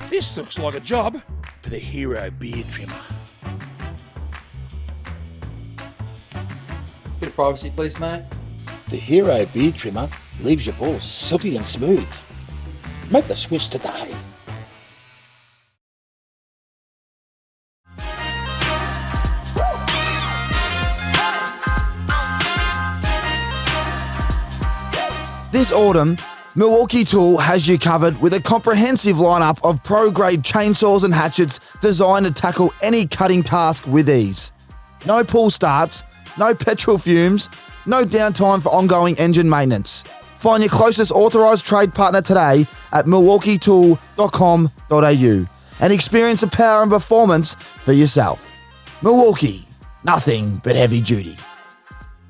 This looks like a job for the hero beard trimmer. Bit of privacy, please, mate. The hero beard trimmer leaves your balls silky and smooth. Make the switch today. This autumn, Milwaukee Tool has you covered with a comprehensive lineup of pro-grade chainsaws and hatchets designed to tackle any cutting task with ease. No pull starts, no petrol fumes, no downtime for ongoing engine maintenance. Find your closest authorised trade partner today at milwaukeetool.com.au and experience the power and performance for yourself. Milwaukee, nothing but heavy duty.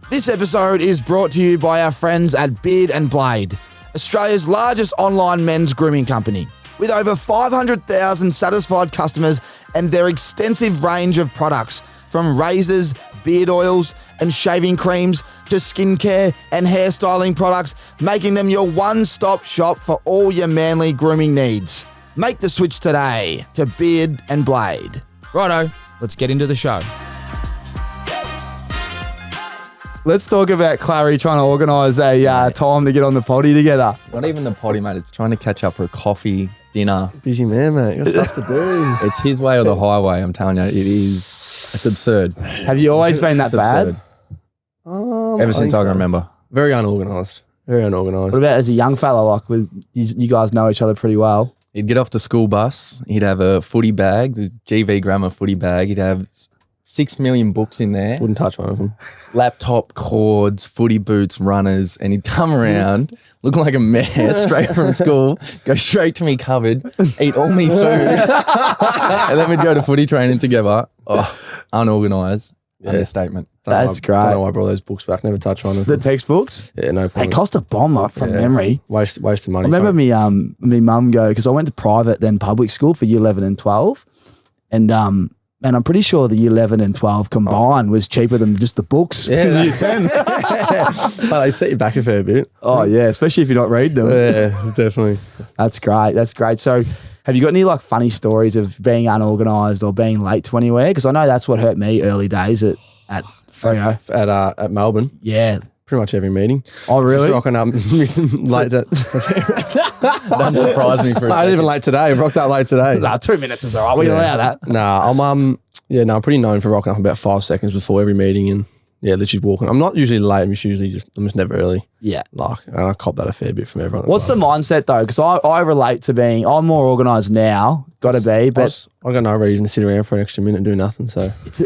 This episode is brought to you by our friends at Beard & Blade, Australia's largest online men's grooming company. With over 500,000 satisfied customers and their extensive range of products, from razors, beard oils and shaving creams to skincare and hairstyling products, making them your one-stop shop for all your manly grooming needs. Make the switch today to Beard & Blade. Righto, let's get into the show. Let's talk about Clary trying to organise a time to get on the potty together. Not even the potty, mate. It's trying to catch up for a coffee, dinner. Busy man, mate. You got stuff to do. It's his way or the highway, I'm telling you. It's absurd. Have you always been that bad? Absurd. Ever since I can remember. Very unorganised. Very unorganised. What about as a young fella, like with you guys know each other pretty well? He'd get off the school bus. He'd have a footy bag, the GV Grammar footy bag. He'd have 6 million books in there. Wouldn't touch one of them. Laptop, cords, footy boots, runners. And he'd come around looking like a mess straight from school, go straight to me cupboard, eat all me food. And then we'd go to footy training together. Oh, unorganised. Understatement. That's great. Don't know why I brought those books back. Never touch one of The them. textbooks? Yeah, no They problem. cost a bomb from memory. Waste of money. I remember me mum go, because I went to private then public school for year 11 and 12. And I'm pretty sure the year 11 and 12 combined was cheaper than just the books in year 10. But they set you back a fair bit. Oh, yeah, especially if you're not reading them. Yeah, definitely. That's great. That's great. So have you got any like funny stories of being unorganised or being late to anywhere? Because I know that's what hurt me early days at Freo. At Melbourne, Yeah. pretty much every meeting. Oh, really? Just rocking up late. Doesn't surprise me for a I was even late today. I rocked up late today. Nah, 2 minutes is all right. We can allow that. Nah, I'm pretty known for rocking up about 5 seconds before every meeting and literally walking. I'm not usually late. I'm just never early. Yeah. And I cop that a fair bit from everyone. What's the mindset though? Because I relate to I'm more organised now, got to be, but I got no reason to sit around for an extra minute and do nothing. So it's,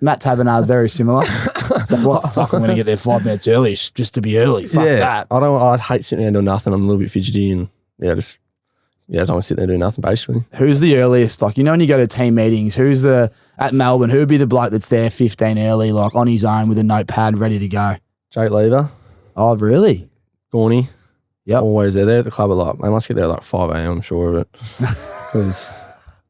Matt Taberner is very similar. It's like, what the fuck, I'm going to get there 5 minutes early just to be early. Fuck that. I'd hate sitting there and doing nothing. I'm a little bit fidgety and I don't want to sit there and do nothing basically. Who's the earliest? Like, when you go to team meetings, at Melbourne, who would be the bloke that's there 15 early, like on his own with a notepad ready to go? Jake Lever, Oh, really? Gorney. Yep. Always there. They're at the club they must get there like 5 a.m, I'm sure of it. Because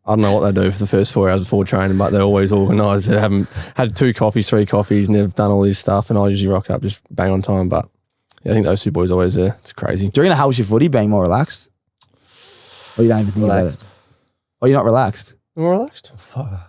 I don't know what they do for the first 4 hours before training, but they're always organised. They haven't had 2 coffees, 3 coffees, and they've done all this stuff, and I usually rock up just bang on time. But I think those 2 boys are always there. It's crazy. Do you reckon it helps your footy being more relaxed? Or you don't even think Relaxed. about it? Or you're not relaxed? More relaxed? Oh,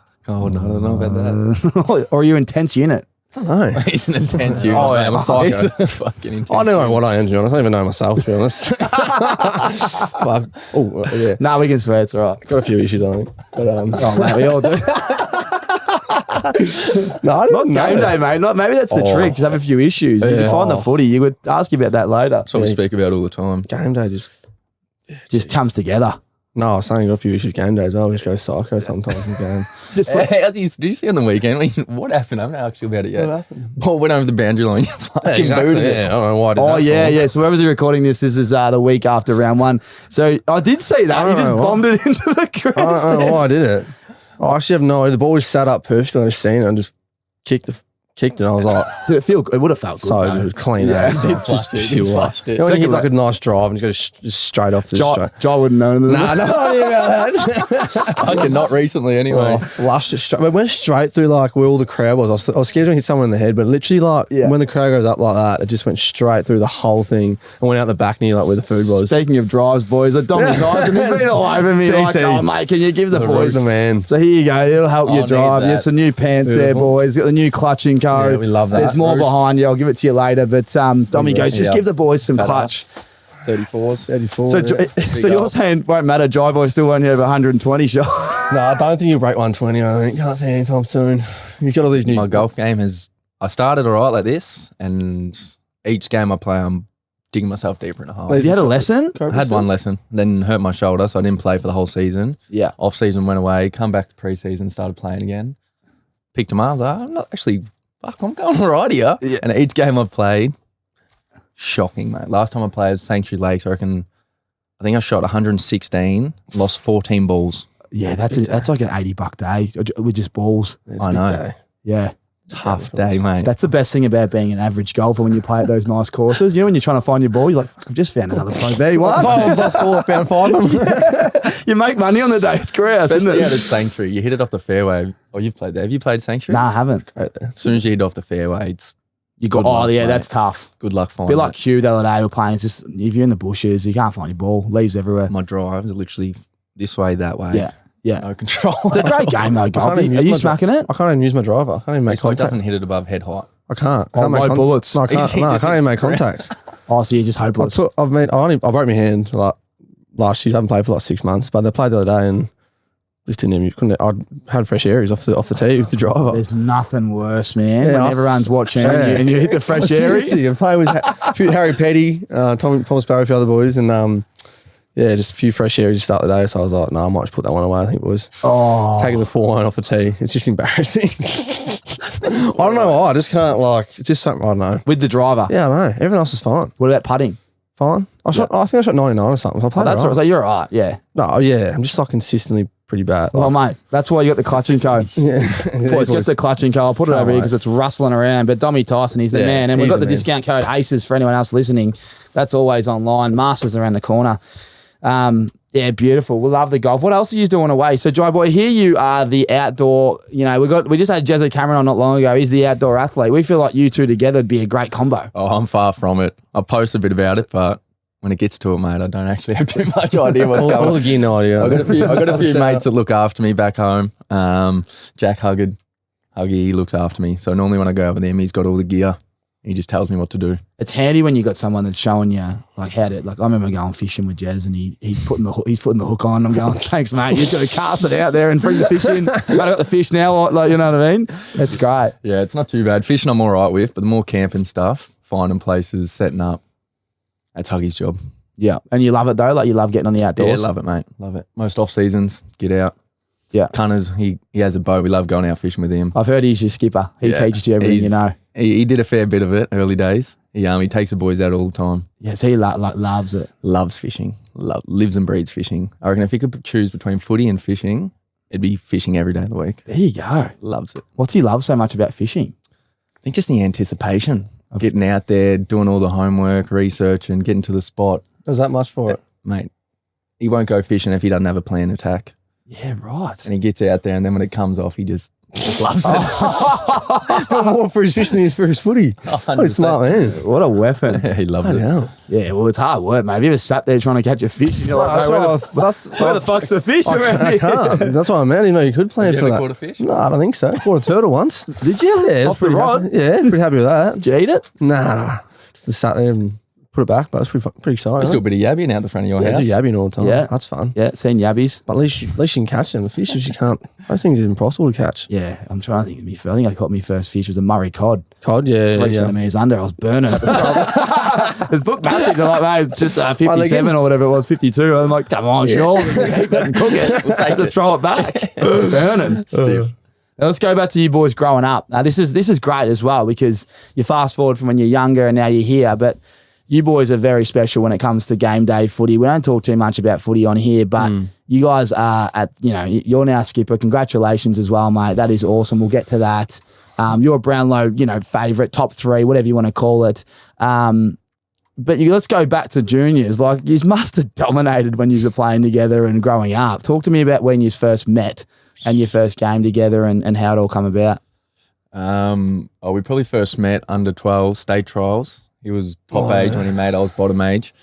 no, I don't know about that. Or are you intense unit? I don't know. He's an intense unit. Oh, yeah, I'm a psycho. He's a fucking intense I don't know what I am, to be honest. I don't even know myself, to be honest. Fuck. Oh, yeah. Nah, we can swear, it's all right. Got a few issues, I think. But, Oh, mate, we all do. no, I Not don't game day, mate. Maybe that's the trick. Just have a few issues. If you find the footy, you would ask you about that later. That's what we speak about all the time. Game day Just comes together. No, I was saying I got a few issues game days. I always go psycho sometimes in game. Did you see on the weekend? What happened? I haven't asked you about it yet. What happened? Ball went over the boundary line. You fucking booted it. Yeah, I don't know why I did that. Oh, yeah. So whoever's recording this is the week after round 1. So I did see that. You just bombed it into the I don't know grandstand. why I did it. I actually have no idea. The ball was sat up perfectly. I just seen it and just kicked the kicked it. I was like, Did it feel good? It would have felt good. so though. good, clean as just pure. Flushed it. You know, when you Second get like a nice drive and you go just straight off to the straight. Jai wouldn't know anything. Nah, no idea about that. I could not recently anyway. I flushed it straight. It went straight through like where all the crowd was. I was scared to hit someone in the head, but literally like when the crowd goes up like that, it just went straight through the whole thing and went out the back near like where the food was. Speaking of drives, boys, Dominic's eyes have been all over me. Like, DT. oh, mate, can you give the boys? The man. So here you go. It'll help you need drive. that. You got some new pants there, boys. Got the new clutching code. Yeah, we love that. There's more Roost. behind you. I'll give it to you later. But Domi goes, just Yeah. give the boys some clutch. 34s. 34. So you're saying won't matter. Jai boy still won't have 120 shot. No, I don't think you'll break 120. I think can't see anytime soon. You've got all these new. My golf game I started all right like this, and each game I play, I'm digging myself deeper in a hole. Have you had a lesson? I had one lesson, then hurt my shoulder, so I didn't play for the whole season. Yeah. Off season went away, come back to pre-season, started playing again. Picked them up, I was like, I'm not actually, I'm going all right here. Yeah. And each game I've played, shocking, mate. Last time I played Sanctuary Lakes, I think I shot 116, lost 14 balls. Yeah, that's like an $80 day with just balls. It's I a big know. day. Yeah. Tough day, mate. That's the best thing about being an average golfer when you play at those nice courses. You know, when you're trying to find your ball, you're like, fuck, I've just found another Pro V1. Oh, plus 4, found 5 of them. You make money on the day. It's gross, isn't Especially out it? at Sanctuary, you hit it off the fairway. Oh, you've played there. Have you played Sanctuary? Nah, I haven't. Right there. As soon as you hit off the fairway, it's You got, Good luck, yeah, mate. that's tough. good luck A finding bit like it. Hugh the other day, we're playing. It's just, if you're in the bushes, you can't find your ball. Leaves everywhere. My drives are literally this way, that way. Yeah, yeah. No control. It's a great game though, golf. Are even use you my smacking it? I can't even use my driver. I can't even make This one contact. doesn't hit it above head height. I can't. I Oh, can't make no bullets. No, I can't, no, I can't even make contact. Oh, so you're just hopeless. I broke my hand like last year. I haven't played for like 6 months, but they played the other day and just didn't even. I had fresh areas off the tee with the driver. There's nothing worse, man. Yeah, when I- everyone's watching Yeah. and you hit the fresh area. Seriously, I played with Harry Petty, Thomas Barry, a few other boys, and yeah, just a few fresh areas to start the day. So I was like, no, I might just put that one away. I think it was taking the 4-iron off the tee. It's just embarrassing. I don't know why. I just can't it's just something I don't know. With the driver. Yeah, I know. Everything else is fine. What about putting? Fine. I think I shot 99 or something. So I Oh, played that's all all right. right. So you're all right, yeah. No, yeah, I'm just like consistently pretty bad. Well, mate, that's why you got the clutching code. yeah. Boys, get the clutching code. I'll put it over here wait. because it's rustling around. But Dommy Tyson, he's the Yeah, man. And we've he's got the the man. discount code ACES for anyone else listening. That's always online. Masters around the corner. Yeah, beautiful. We love the golf. What else are you doing away? So, Jai Boy, here you are, the outdoor. You know, we just had Jezza Cameron on not long ago. He's the outdoor athlete. We feel like you two together would be a great combo. Oh, I'm far from it. I post a bit about it, but when it gets to it, mate, I don't actually have too much idea what's going all on. the gear, no idea. I got a few mates that look after me back home. Jack Huggy, he looks after me. So normally when I go over there, he's got all the gear. He just tells me what to do. It's handy when you got someone that's showing you like how to. Like I remember going fishing with Jez and he's putting the hook on. I'm going, thanks, mate. You've got to cast it out there and bring the fish in. I got the fish now. Like you know what I mean? It's great. Yeah, it's not too bad. Fishing I'm all right with, but the more camping stuff, finding places, setting up, that's Huggy's job. Yeah, and you love it though. Like you love getting on the outdoors. Yeah, love it, mate. Love it. Most off seasons, get out. Yeah. Cunners, he has a boat. We love going out fishing with him. I've heard he's your skipper. He Yeah. teaches you everything you know. He did a fair bit of it early days. He takes the boys out all the time. Yeah, so he loves it. Loves fishing. Lives and breeds fishing. I reckon if he could choose between footy and fishing, it'd be fishing every day of the week. There you go. Loves it. What's he love so much about fishing? I think just the anticipation of getting out there, doing all the homework, researching, getting to the spot. There's that much for it. Mate, he won't go fishing if he doesn't have a planned attack. Yeah, right. And he gets out there, and then when it comes off, he just loves it. Got more for his fishing than he is for his footy. What a smart man. What a weapon. He loves Bloody it. hell. Yeah, well, it's hard work, mate. Have you ever sat there trying to catch a fish and you're like, hey, where the fuck's the fish around I here? can't. That's what I meant. You know, you could plan You for ever that. caught a fish? No, I don't think so. Caught a turtle once. Did you? Yeah, Off the rod? Yeah, pretty happy with that. Did you eat it? Nah. Just sat there and put it back, but it's pretty exciting. There's still a bit of yabbing out the front of your Yeah, house. do yabbing all the time. Yeah. That's fun. Yeah, seen yabbies. But at least you can catch them. The fishes you can't. Those things are impossible to catch. Yeah, I'm trying to think of me. I think I caught my first fish was a Murray cod. Cod, yeah. 3 yeah. centimetres under. I was burning. It's looked massive. They're like, mate, just 57 getting- or whatever it was, 52. I'm like, come on, sure. Keep it and cook it. We'll take it. Throw it back. Burning. Stiff. Now let's go back to you boys growing up. Now this is great as well because you fast forward from when you're younger and now you're here. But you boys are very special when it comes to game day footy. We don't talk too much about footy on here, but you guys are you're now skipper. Congratulations as well, mate. That is awesome. We'll get to that. You're a Brownlow, favourite, top 3, whatever you want to call it. But let's go back to juniors. Like, you must have dominated when you were playing together and growing up. Talk to me about when you first met and your first game together and how it all come about. We probably first met under 12 state trials. He was top age when he made. I was bottom age.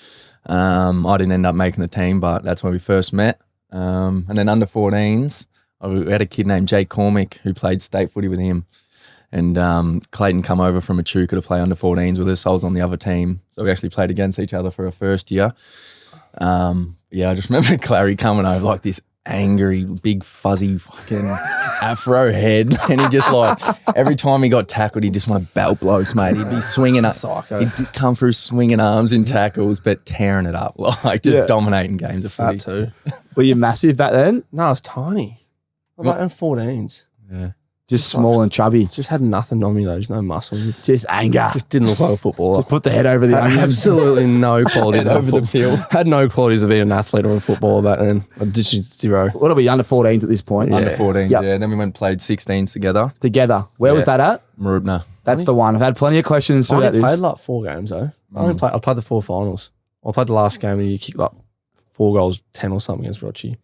I didn't end up making the team, but that's when we first met. And then under 14s, we had a kid named Jake Cormick who played state footy with him. And Clayton come over from Echuca to play under 14s with us. I was on the other team. So we actually played against each other for our first year. I just remember Clary coming over like this angry, big, fuzzy fucking afro head. And he just every time he got tackled, he just want to belt blows, mate. He'd be swinging up. He'd just come through swinging arms in tackles, but tearing it up, dominating games of footy. That too. Were you massive back then? No, I was tiny. I was like in 14s. Yeah. Just small and chubby. Just had nothing on me though. Just no muscles. Just anger. Just didn't look like a footballer. Just put the head over the Had onion. absolutely no qualities over the field. Had no qualities of being an athlete or a footballer back then. I did zero. What are we, under 14s at this point? Under 14, Yep. yeah. Then we went and played 16s together. Together. Where was that at? Mooroopna. That's the one. I've had plenty of questions I about only this. played like 4 games though. I played the 4 finals. I played the last game and you kicked like 4 goals, 10 or something against Rochi.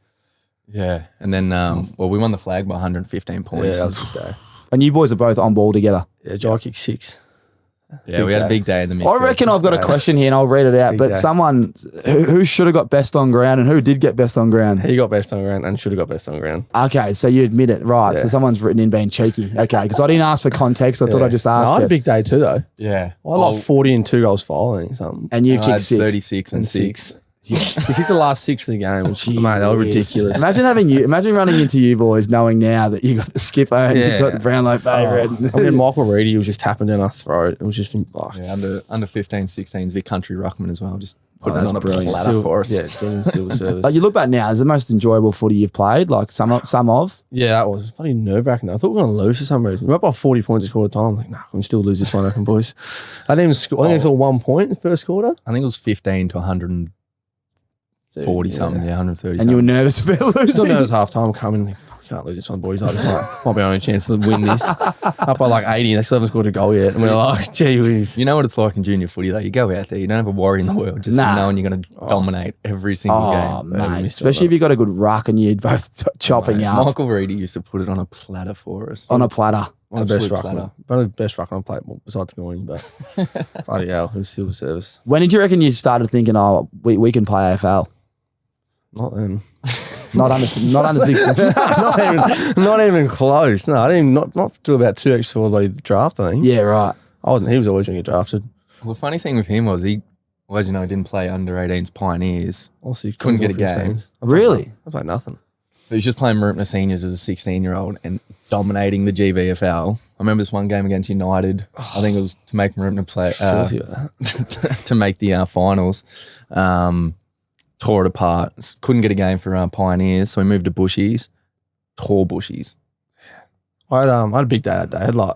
Yeah. And then, we won the flag by 115 points. Yeah, that was a good day. And you boys are both on ball together. Yeah, Jai kicked 6. Yeah, we had a big day in the midfield. I reckon I've got a question here and I'll read it out. Big But day. someone who should have got best on ground and who did get best on ground? He got best on ground and should have got best on ground. Okay, so you admit it. Right. Yeah. So someone's written in being cheeky. Okay, because I didn't ask for context. I thought I'd just ask I had a it. big day too though. Yeah. I had like 40 and 2 goals for, I think, something. And you I kicked had 6. 36 and 6. He kicked the last 6 of the game, which, mate, they were ridiculous. Imagine running into you boys knowing now that you got the skipper and you got the Brownlow favourite. I mean, Michael Reedy was just tapping down our throat. It was just like, Yeah, under 15, 16s, Vic Country Ruckman as well. Just putting it that's on a brilliant. platter for us. Yeah, doing civil service. Like, you look back now, is the most enjoyable footy you've played? Like some of? Yeah, that was bloody nerve-wracking. I thought we were going to lose for some reason. We were up by 40 points a quarter time. I'm like, nah, we can still lose this one, I reckon, boys. I didn't even score. I think it was 1 point in the first quarter. I think it was 15 to 140 something. Yeah, 130 And you were something. nervous about losing? Still knows half time coming. Like, fuck, we can't lose this one, boys. Like, this might be our only chance to win this. Up by like 80 and they still haven't scored a goal yet. And we're like, gee whiz. You know what it's like in junior footy, though? You go out there, you don't have a worry in the world, just knowing you're going to dominate every single Oh, game. mate. Especially if you got a good ruck and you're both chopping up Michael Reedy used to put it on a platter for us. on a platter. One of the best Absolute ruckman. platter. One of the best ruckman I played, well, besides Goring, but bloody hell, it was civil service. When did you reckon you started thinking, we can play AFL? Not then. Not under 16. not even close. No, I didn't even, not till about 2 weeks before the draft, I think. Yeah, right. He was always going to get drafted. Well, the funny thing with him was he didn't play under 18s Pioneers. Also, Couldn't get a game. Really? I played nothing. But he was just playing Mooroopna seniors as a 16-year-old and dominating the GVFL. I remember this one game against United. I think it was to make Mooroopna play Filthy with that. to make the finals. Tore it apart. Couldn't get a game for Pioneers, so we moved to Bushies. Tore Bushies. I had a big day that day. I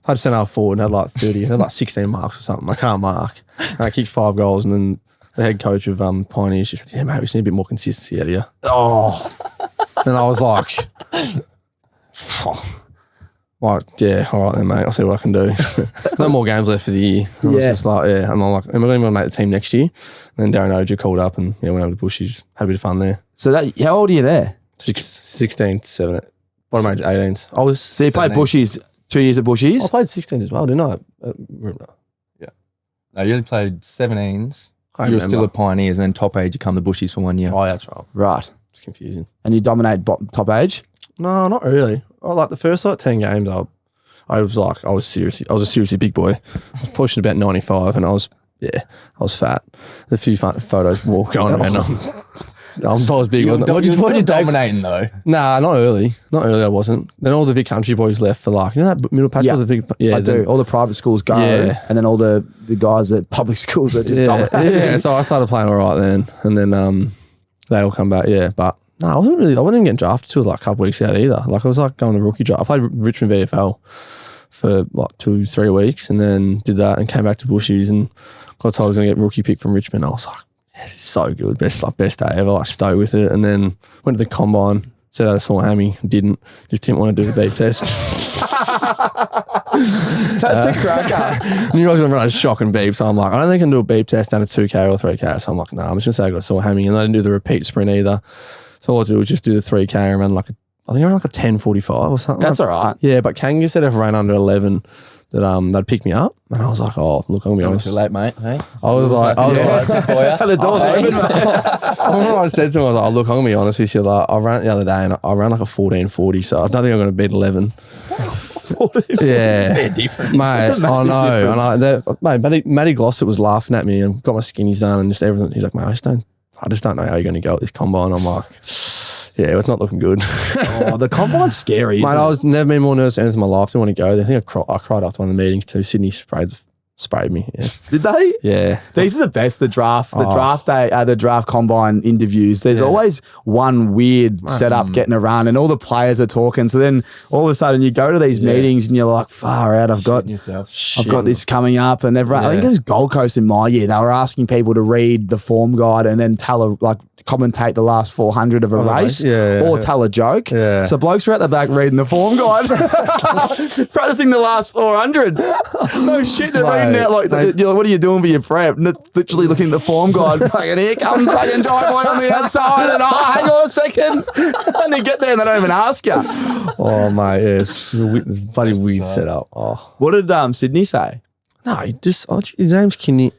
had to send out forward and had like 30, I had like 16 marks or something. I can't mark. And I kicked 5 goals and then the head coach of Pioneers just said, yeah, mate, we just need a bit more consistency out of you. Oh, And I was like, yeah, all right then, mate. I'll see what I can do. No more games left for the year. I was just like, yeah. And I'm like, am I going to make the team next year? And then Darren Oja called up and went over to Bushies, had a bit of fun there. so how old are you there? 16, 7, bottom age 18s. So you played 17. Bushies, 2 years at Bushies? I played 16s as well, didn't I? Mooroopna. No, you only played 17s. I You were still remember. at Pioneers, and then top age, you come to Bushies for 1 year. Oh, yeah, that's right. Right. It's confusing. And you dominate top age? No, not really. Like the first 10 games, I was a seriously big boy. I was pushing about 95 and I was fat. A few photos going around. I was big. You're What dominating, though. Nah, not early. Not early, I wasn't. Then all the big country boys left for that middle patch. Yeah. All the big, I do. All the private schools go, Yeah. and then all the guys at public schools are just dominating. Yeah, so I started playing all right then. And then they all come back, but no, I wasn't even getting drafted till like a couple weeks out either. Like I was like going to rookie draft. I played Richmond VFL for like 2-3 weeks, and then did that and came back to Bushies and got told I was going to get rookie pick from Richmond. I was like, this is so good. Best day ever. Like, stoked with it. And then went to the combine, said I had a sore hammy, didn't want to do the beep test. That's a cracker. Knew I was going to run a shock and beep, so I'm like, I don't think I can do a beep test down to 2K or 3K. So I'm like, no, I'm just going to say I got a sore hammy, and I didn't do the repeat sprint either. So all I did was just do the 3K and ran I think I ran like a 10:45 or something. That's all right. Yeah, but Kanga said if I ran under 11 that they'd pick me up, and I was like, oh, look, I'm going to be honest. Too late, mate. Hey? I was like, The door's open, mate. I said to him, I was like, oh, look, I'm going to be honest with you. Like, I ran it the other day and I ran like a 14:40, so I don't think I'm going to beat 11. Yeah. They're different. Mate, It's a I massive know. difference. And Matty Glossop was laughing at me and got my skinnies done and just everything. He's like, mate, I just don't know how you're going to go at this combine. I'm like, yeah, it's not looking good. Oh, the combine's scary, Mate, isn't I it? was never been more nervous than anything in my life. Didn't want to go there. I think I cried after one of the meetings too. Sydney sprayed me. Yeah. Did they? Yeah. These are the best, the draft day, the draft combine interviews. There's always one weird setup getting a run and all the players are talking. So then all of a sudden you go to these meetings and you're like, far out, I've got this coming up. And everyone, I think it was Gold Coast in my year. They were asking people to read the form guide and then commentate the last 400 of a race or tell a joke. Yeah. So blokes were at the back reading the form guide, practicing the last 400. No shit, they're reading out you're like, what are you doing for your prep? And literally looking at the form guide, fucking here comes fucking driveway on the outside, and hang on a second. And they get there and they don't even ask you. Oh, mate, yeah, it's a bloody weird setup. Oh. What did Sydney say? No, his name's Kinney.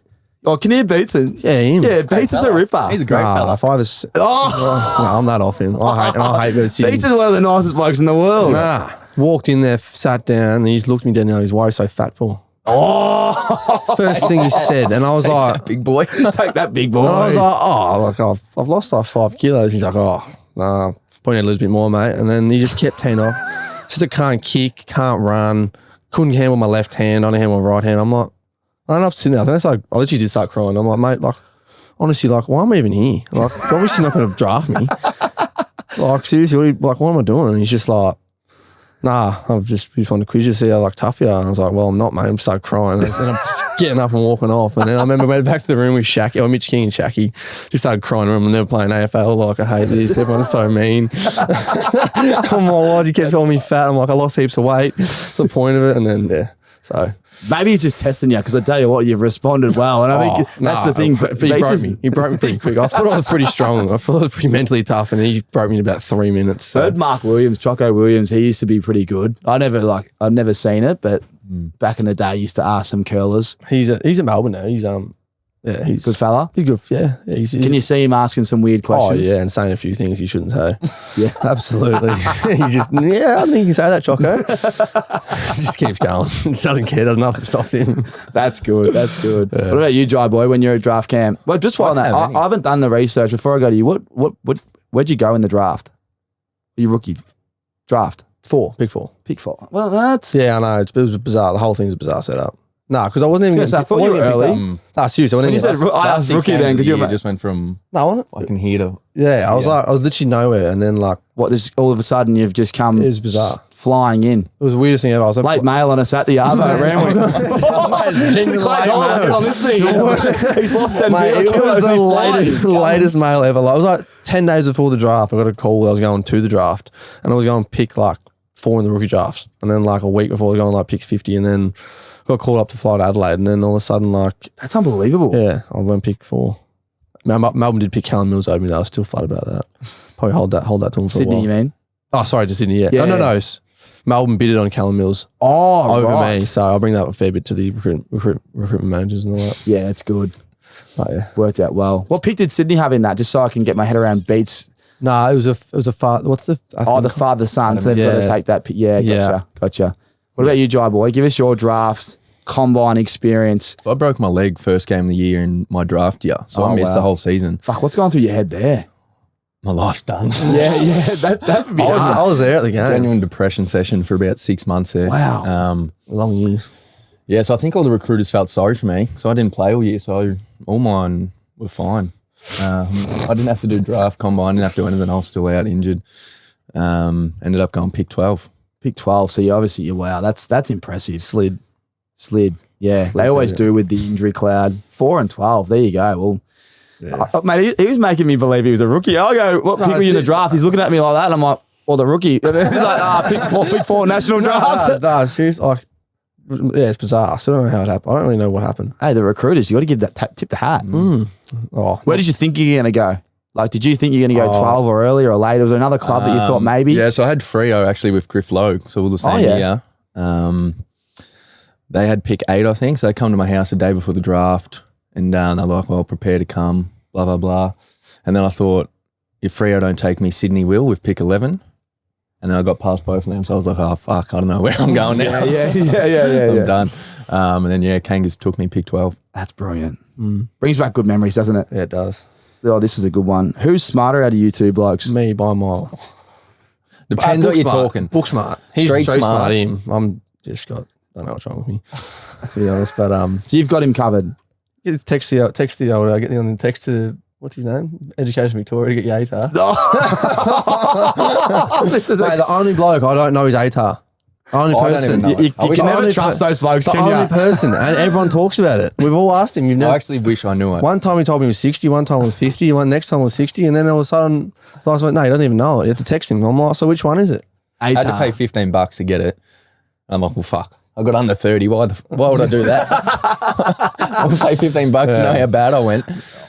Oh, Kinnear Beatson. Yeah, him. Yeah, Beatson's a ripper. He's a great fella. If I was, Oh, no, I'm that off him. I hate the Sydney. Beatson's one of the nicest blokes in the world. Nah, walked in there, sat down, and he's looked me down and he's, why are you so fat for? Oh, First thing he said, and I was like, Big boy. take that, big boy. and I was like, I've lost like 5 kilos. He's like, oh, nah, probably need to lose a bit more, mate. And then he just kept teeing off. Just I can't kick, can't run, couldn't handle my left hand, only handle my right hand. I'm like, I don't know, sitting there. I literally did start crying. I'm like, mate, like, honestly, like, why am I even here? Like, obviously not going to draft me. Like, seriously, what am I doing? And he's just like, nah, we just wanted to quiz you, see how tough you are. And I was like, well, I'm not, mate. I started crying. And then I'm just getting up and walking off. And then I remember we went back to the room with Mitch King and Shaki. Just started crying. I'm never playing AFL. Like, I hate this. Everyone's so mean. Come on, why'd you keep calling me fat? I'm like, I lost heaps of weight. That's the point of it. And then, yeah, so... Maybe he's just testing you because I tell you what, you've responded well. And I think that's the thing. He broke me pretty quick. I thought I was pretty strong. I thought I was pretty mentally tough, and he broke me in about 3 minutes. So. Heard Mark Williams, Choco Williams, he used to be pretty good. I'd never seen it, but back in the day, I used to ask some curlers. He's at Melbourne now. He's Good fella. He's good. Yeah. Can you see him asking some weird questions? Oh yeah, and saying a few things you shouldn't say. Yeah, absolutely. I think you can say that, Choco. Just keeps going. Just doesn't care. There's nothing stops him. That's good. That's good. Yeah. What about you, Jai Boy? When you're at draft camp? Well, just while that, I haven't done the research. Before I go to you, where'd you go in the draft? You rookie draft? 4, pick 4. Pick 4. Well, that's I know. It was bizarre. The whole thing's a bizarre setup. No, because I wasn't even. I thought you were early. No, seriously. When you said I asked rookie then because you just went from I can hear to I was literally nowhere, and then this all of a sudden you've just come. It was bizarre. Flying in. It was the weirdest thing ever. I was like, late mail on a Saturday Arvo, ran with. Genuinely late on this thing. He's lost 10 Mate, it was kilos. the latest mail ever. It was like 10 days before the draft. I got a call that I was going to the draft, and I was going to pick 4 in the rookie drafts, and then a week before I was going pick 50, and then got called up to fly to Adelaide, and then all of a sudden that's unbelievable. Yeah, I went pick 4. Melbourne did pick Callum Mills over me. I was still flat about that. Probably hold that to him for Sydney, a while. you mean? Oh, sorry, to Sydney. Yeah. No. Melbourne bidded on Callum Mills over me, so I'll bring that a fair bit to the recruitment managers and all that. Yeah, it's good. But yeah, worked out well. What pick did Sydney have in that? Just so I can get my head around beats. No, it was a father. What's the? The father son. So they've got to take that. Yeah, gotcha. What about you, Jai Boy? Give us your draft combine experience. I broke my leg first game of the year in my draft year, so I missed the whole season. Fuck, what's going through your head there? My life's done. Yeah, that would be I was there at the game. Genuine depression session for about 6 months there. Wow. Long years. Yeah, so I think all the recruiters felt sorry for me. So I didn't play all year, so all mine were fine. I didn't have to do draft combine, didn't have to do anything. I was still out injured. Ended up going pick 12. Pick 12. So you're wow. That's impressive. Slid. Yeah, Slid, they always yeah. do with the injury cloud. 4 and 12. There you go. Well, Yeah. mate, he was making me believe he was a rookie. I go, what pick were you in the draft? He's looking at me like that, and I'm like, well, the rookie. And he's like, pick four national draft. No, seriously. Like, yeah, it's bizarre. I still don't know how it happened. I don't really know what happened. Hey, the recruiters, you got to give that tip the hat. Oh, Where did you think you were going to go? Like, did you think you were going to go 12 or earlier or later? Was there another club that you thought maybe? Yeah, so I had Freo actually with Griff Lowe, so all the same year. They had pick 8, I think. So they come to my house the day before the draft, and they're like, well, prepare to come, blah, blah, blah. And then I thought, if Freo don't take me, Sydney will with pick 11. And then I got past both of them, so I was like, oh, fuck, I don't know where I'm going now. Yeah. I'm done. And then, Kangas took me pick 12. That's brilliant. Brings back good memories, doesn't it? yeah, it does. Oh, this is a good one. Who's smarter out of you two blokes? Me by a mile. Depends what you're Book smart. talking. Book smart. He's Street street smart. smart. Him. I'm just got. I don't know what's wrong with me, to be honest. But So you've got him covered. text the older. I get the on the text to what's his name? Education Victoria to get your ATAR. This is Mate, the only bloke I don't know is ATAR. Only I don't person. even know it. You I wish can I never only trust those blokes, The can only you? person, and everyone talks about it. We've all asked him. You've I never. actually wish I knew it. One time he told me he was 60, one time was 50, one next time was 60, and then all of a sudden, I was like, no, he doesn't even know it. You have to text him. I'm like, so which one is it? I had to pay $15 to get it. I'm like, well, fuck. I got under 30. Why would I do that? I'll pay $15 to know how bad I went.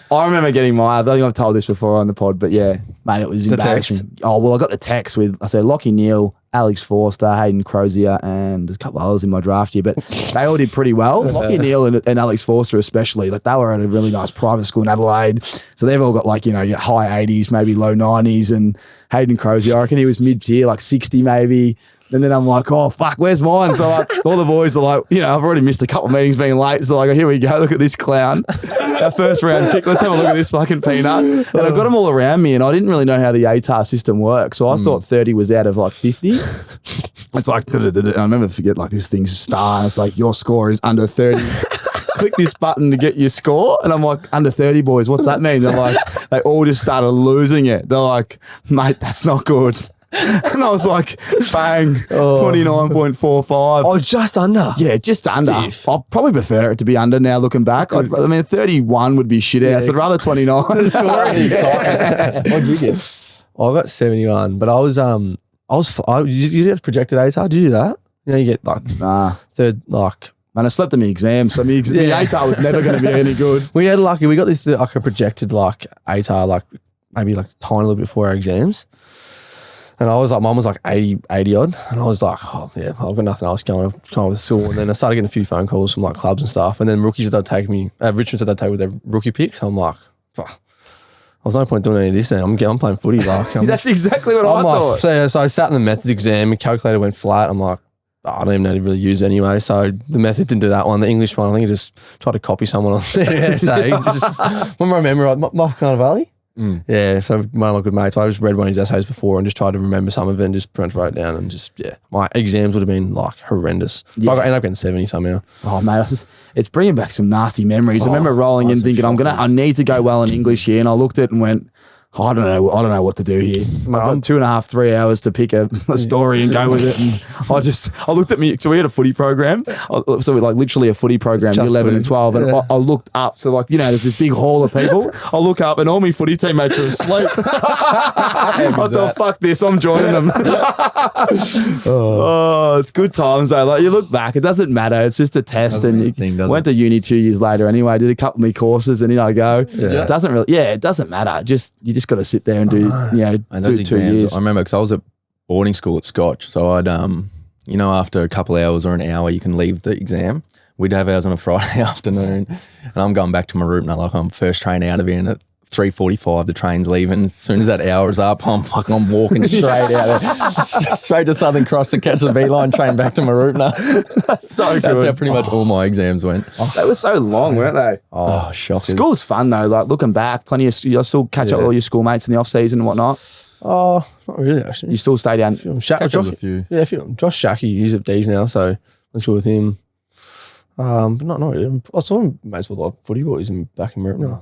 I remember getting I think I've told this before on the pod, but yeah, mate, it was embarrassing. text. Oh, well, I got the text with, I said, Lockie Neal, Alex Forster, Hayden Crozier, and there's a couple of others in my draft year, but they all did pretty well. Lockie Neal and Alex Forster especially, like they were at a really nice private school in Adelaide. So they've all got like, your high 80s, maybe low 90s, and Hayden Crozier, I reckon he was mid-tier, like 60 maybe. And then I'm like, oh, fuck, where's mine? So like, all the boys are like, I've already missed a couple of meetings being late. So like, here we go. Look at this clown. Our first round pick. Let's have a look at this fucking peanut. And I've got them all around me and I didn't really know how the ATAR system works. So I thought 30 was out of like 50. It's like, I never forget like this thing's star. And it's like, your score is under 30. Click this button to get your score. And I'm like, under 30 boys, what's that mean? They're like, they all just started losing it. They're like, mate, that's not good. And I was like, bang, 29.45. Oh, just under. Yeah, just under. Stiff. I probably prefer it to be under now looking back. I mean, 31 would be shit ass. I'd rather 29. What'd you get? I got 71, but I was you get projected ATAR. Do you do that? You get like Nah. third, like. Man, I slept in my exam, so my ATAR was never going to be any good. We had we got this like a projected like ATAR, like maybe like tiny little bit before our exams. And I was like, mine was like 80 odd. And I was like, oh yeah, I've got nothing else going on with school. And then I started getting a few phone calls from like clubs and stuff. And then rookies that they'd take me, Richmond said they'd take with their rookie picks. I'm like, I was no point doing any of this then. I'm playing footy. Like, That's exactly what I thought. So I sat in the methods exam, my calculator went flat. I'm like, I don't even know how to really use it anyway. So the method didn't do that one. The English one, I think I just tried to copy someone on their essay. When I remember, Mark Carnivale. Yeah, so one of my good mates, I just read one of his essays before and just tried to remember some of it and just pretty much wrote it down and just, my exams would have been like horrendous. Yeah. I ended up getting 70 somehow. Oh, mate, it's bringing back some nasty memories. I remember rolling in thinking, I need to go well in English here. And I looked at it and went, I don't know what to do here. I've got 2.5, 3 hours to pick a story and go with it. And I looked at me. So we had a footy program. So we literally a footy program, Just 11 and footy. 12. And I looked up. So there's this big hall of people. I look up and all my footy teammates are asleep. I thought, fuck this. I'm joining them. It's good times though. Like you look back, it doesn't matter. It's just a test. And went to uni 2 years later anyway. Did a couple of me courses and I go. Yeah. It doesn't really. Yeah, it doesn't matter. You just got to sit there and do And those 2 exams, years. I remember because I was at boarding school at Scotch, so I'd after a couple of hours or an hour you can leave the exam. We'd have ours on a Friday afternoon, and I'm going back to Mooroopna like I'm first train out of here, and at 3:45 the train's leaving. As soon as that hour is up, I'm walking straight out there, straight to Southern Cross to catch the beeline train back to Mooroopna. That's so good. That's how pretty much all my exams went. They were so long, weren't they? Oh, shockers. School's fun though. Like looking back, plenty of you still catch up with all your schoolmates in the off season and whatnot. Oh, not really actually. You still stay down. Josh, Catch up with a few. Yeah, Josh Shackey, he's at D's now, so let's go with him. But not really. I saw him mates with a lot of footy boys back in Mooroopna.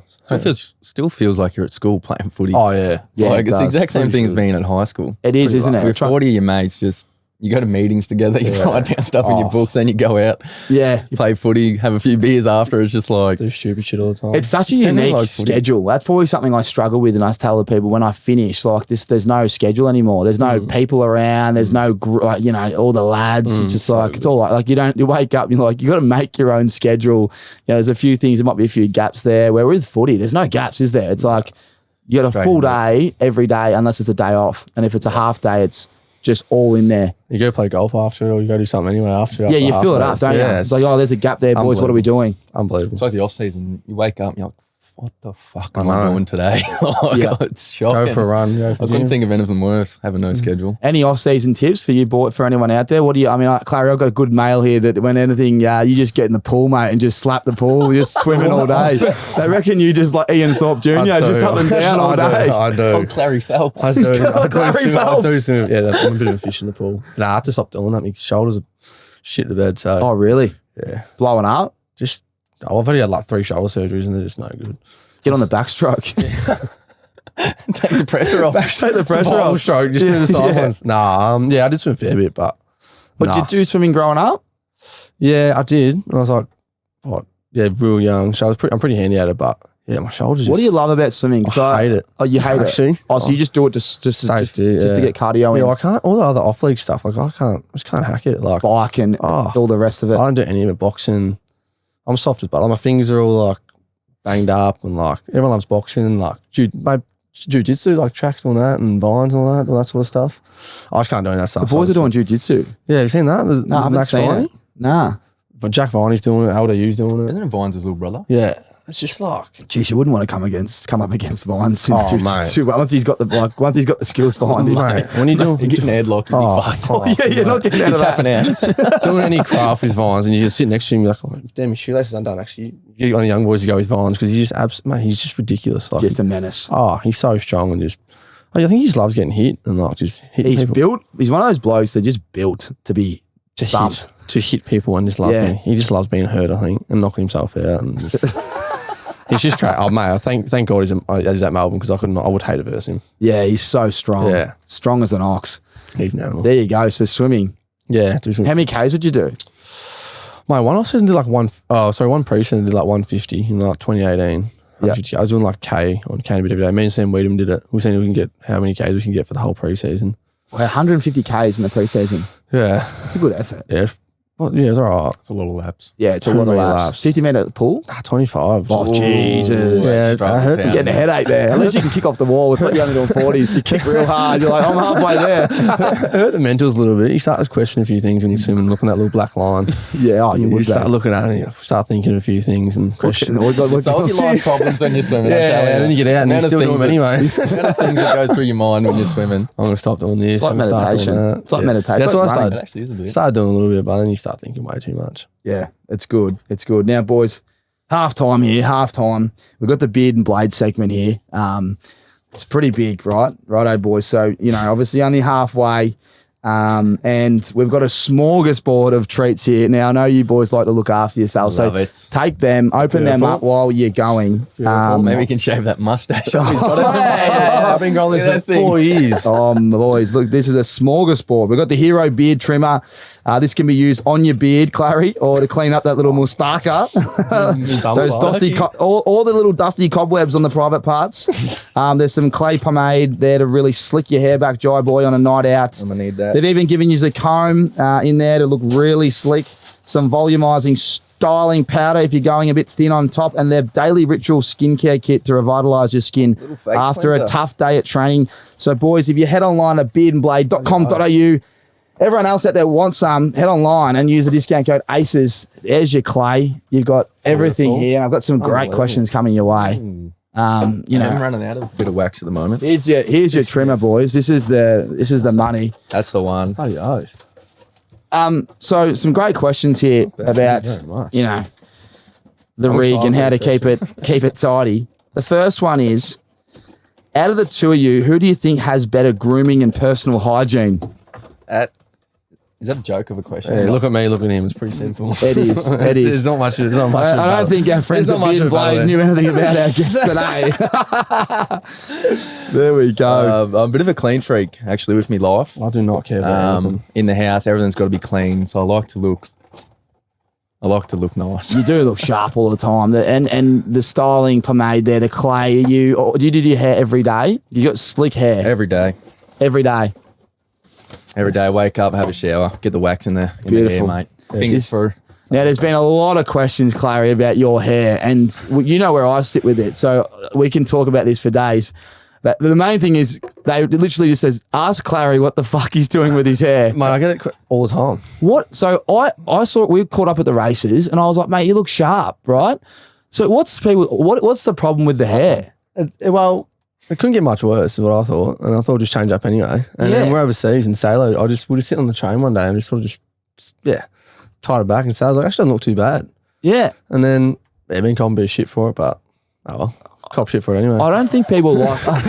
Still feels like you're at school playing footy. Oh yeah. Yeah, It's it the does. exact same thing as being at high school. It is, isn't it? With 40 of your mates just You go to meetings together, you write down stuff in your books, then you go out, Yeah. you play footy, have a few beers after. It's just like, Do stupid shit all the time. It's such a Just generally unique like footy. schedule. That's probably something I struggle with, and I tell the people when I finish, like this, there's no schedule anymore. There's no people around. There's no, all the lads. It's just like, it's all like you wake up, you're like, you got to make your own schedule. There's a few things, there might be a few gaps there, where with footy, there's no gaps, is there? It's like, you got a full day every day, unless it's a day off. And if it's a half day, it's just all in there. You go play golf after it, or you go do something anyway after it. Yeah, after you half fill it days. up, don't you? Yeah, It's like, oh, there's a gap there, boys. What are we doing? Unbelievable. it's like the off season. You wake up and you're like, what the fuck am I I know. doing today? It's shocking. Go for a run. Go for I the couldn't gym. think of anything worse, having no schedule. Any off-season tips for you, boy, for anyone out there? What do you? I mean, Clary, I've got a good mail here that when anything, you just get in the pool, mate, and just slap the pool, you're just swimming all day. They reckon you just like Ian Thorpe Jr. just up and down all day. I do. Oh, Clary Phelps. I do. I Clary do Phelps. swim. Yeah, I'm a bit of a fish in the pool. Nah, I have to stop doing that. My shoulders are shit to bed. So Oh, really? yeah, Blowing up? just I've already had like 3 shoulder surgeries and they're just no good. Get on the backstroke. Take the pressure off. Take the pressure Bottle off. stroke, just do the side ones. Nah, yeah, I did swim a fair bit, but But nah. did you do swimming growing up? Yeah, I did. And I was like, what? Yeah, real young. So I'm pretty handy at it, but yeah, my shoulders. What do you just- love about swimming? 'Cause I hate it. Oh, you hate Actually. it? Oh, so you just do it just to Safety, to get cardio Yeah, in, I can't. All the other off league stuff, like I just can't hack it. Like bike and Oh. all the rest of it. I don't do any of it. Boxing, I'm soft as butt. Like, my fingers are all like banged up, and like everyone loves boxing and like jiu-jitsu, like tracks and all that, and vines and all that sort of stuff. I just can't do any of that stuff. The boys so are doing jiu-jitsu. Yeah, you seen that? No, I haven't Max seen Viney? it. Nah. But Jack Viney's doing it. LDU's doing it. Isn't it Vines' little brother? Yeah, it's just like Geez, you wouldn't want to come up against Vines in Oh, jiu-jitsu. Once he's got the skills behind him. mate, when you do You get an headlock, you'll Oh, be fucked. oh, Yeah, you're not getting out You're of that. tapping out. doing any craft with Vines, and you just sit next to him, you're like, oh, damn, his shoelaces undone. Actually, you get one of the young boys to go with Vines because he's just mate, he's just ridiculous. Like, Just a menace. oh, he's so strong and just. I think he just loves getting hit and like just hitting He's people. built. He's one of those blokes that just built to be to bumped. hit people and just love Yeah. being. He just loves being hurt, I think, and knocking himself out and just. He's just great. Oh mate, I thank God he's at Melbourne because I would hate to verse him. Yeah, he's so strong. Yeah. Strong as an ox. He's an animal. There you go. So swimming. Yeah, do some. How many Ks would you do? My one off season did like one pre-season did like 150 in like 2018. Yeah. I was doing like K on K a bit every day. Me and Sam Weedham did it. We're seeing if we can get how many Ks we can get for the whole pre-season. Well, 150 Ks in the preseason. Yeah. That's a good effort. Yeah. Well, yeah, it's all right. It's a lot of laps. Yeah, it's a Too lot of many laps. laps. 50 minute pool. 25. Oh, Jesus. Yeah, I heard You're getting a headache there. At least you can kick off the wall. It's like you're only doing 40s. You kick real hard. You're like, I'm halfway there. I hurt the mentals a little bit. You start to question a few things when you're swimming, looking at that little black line. Yeah, oh, you You would start say. looking at it and you start thinking of a few things and question. Solve your life problems when you're swimming. I'm Yeah, telling and then you get out and you still do them anyway. The amount of things that go through your mind when you're swimming. I'm going to stop doing this. It's like I'm gonna start doing meditation. that. It's like Yeah. meditation. That's It's what like I running. It actually is a bit. started doing a little bit, but then you start thinking way too much. Yeah, it's good. It's good. Now, boys, half time here, half time. We've got the beard and blade segment here. It's pretty big, right? Righto, boys. So, obviously only halfway. And we've got a smorgasbord of treats here. Now, I know you boys like to look after yourselves. Love So it. take them, open them up while you're going. Maybe we can shave that mustache off. He's got it. I've been growing Look at this for that thing. 4 years. Boys, look, this is a smorgasbord. We've got the Hero Beard Trimmer. This can be used on your beard, Clary, or to clean up that little moustaca. Those dusty, all the little dusty cobwebs on the private parts. There's some clay pomade there to really slick your hair back, Jai Boy, on a night out. I'm gonna need that. They've even given you a comb in there to look really slick. Some volumizing styling powder if you're going a bit thin on top, and their daily ritual skincare kit to revitalize your skin face after a cleanser. tough day at training. So, boys, if you head online at beardandblade.com.au, everyone else out there wants some, head online and use the discount code ACES. There's your clay. You've got everything Beautiful. here. I've got some great questions coming your way. I'm running out of a bit of wax at the moment. Here's your trimmer, boys. This is the money. That's the one. Bloody oath. So some great questions here about very much. the rig and how to keep it tidy. The first one is, out of the two of you, who do you think has better grooming and personal hygiene? At Is that a joke of a question? Yeah, look at me, look at him. It's pretty simple. It is. It is. There's not much. There's not much. I don't think our friends at Beard Blade knew anything about our guest today. There we go. I'm a bit of a clean freak, actually, with me life. I do not care about anything. In the house, everything's got to be clean, so I like to look nice. You do look sharp all the time. And the styling pomade there, the clay. Do you do your hair every day? You got slick hair Every day. every day. Every day, wake up, have a shower, get the wax in there. Beautiful. Hair, mate. Fingers through. Now, there's been a lot of questions, Clary, about your hair, and you know where I sit with it, so we can talk about this for days. But the main thing is, they literally just says, ask Clary what the fuck he's doing with his hair. Mate, I get it all the time. What? So I saw we caught up at the races, and I was like, mate, you look sharp, right? So what's the problem with the hair? Well, it couldn't get much worse, is what I thought. And I thought I'd just change up anyway. And then we're overseas in Salo. we're just sitting on the train one day and just sort of tied it back and Salo's like, actually doesn't look too bad. Yeah. And then they've been copping a bit of shit for it, but oh well. Cop shit for it anyway. I don't think people like I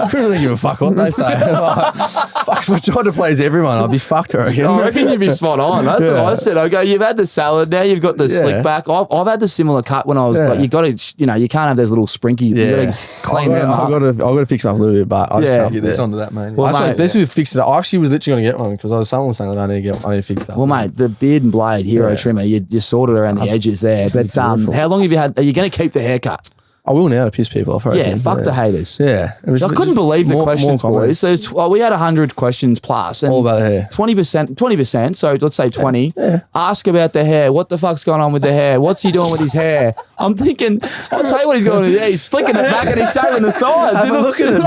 couldn't really give a fuck what they say. Fuck, if I tried to please everyone, I'd be fucked, I reckon. I reckon you'd be spot on. That's what I said. I go, you've had the salad, now you've got the slick back. I've had the similar cut when I was like, you got to, you can't have those little sprinky. You got to clean them up. I've got to fix them up a little bit, but I just can't Get this onto that, mate. Well, mate, this was fixed. I actually was literally going to get one because someone was saying that I need to fix that. Well, mate, the Beard and Blade Hero Trimmer, you sorted around the edges there. But how long have you had? Are you going to keep the haircut? I will now to piss people off. Yeah, fuck the haters. Yeah. I couldn't believe the questions, boys. So we had 100 questions plus. And all about the hair. 20%, so let's say 20. Ask about the hair. What the fuck's going on with the hair? What's he doing with his hair? I'm thinking, I'll tell you what he's going with his hair. He's slicking it back and he's shaving the sides. Have a look at it,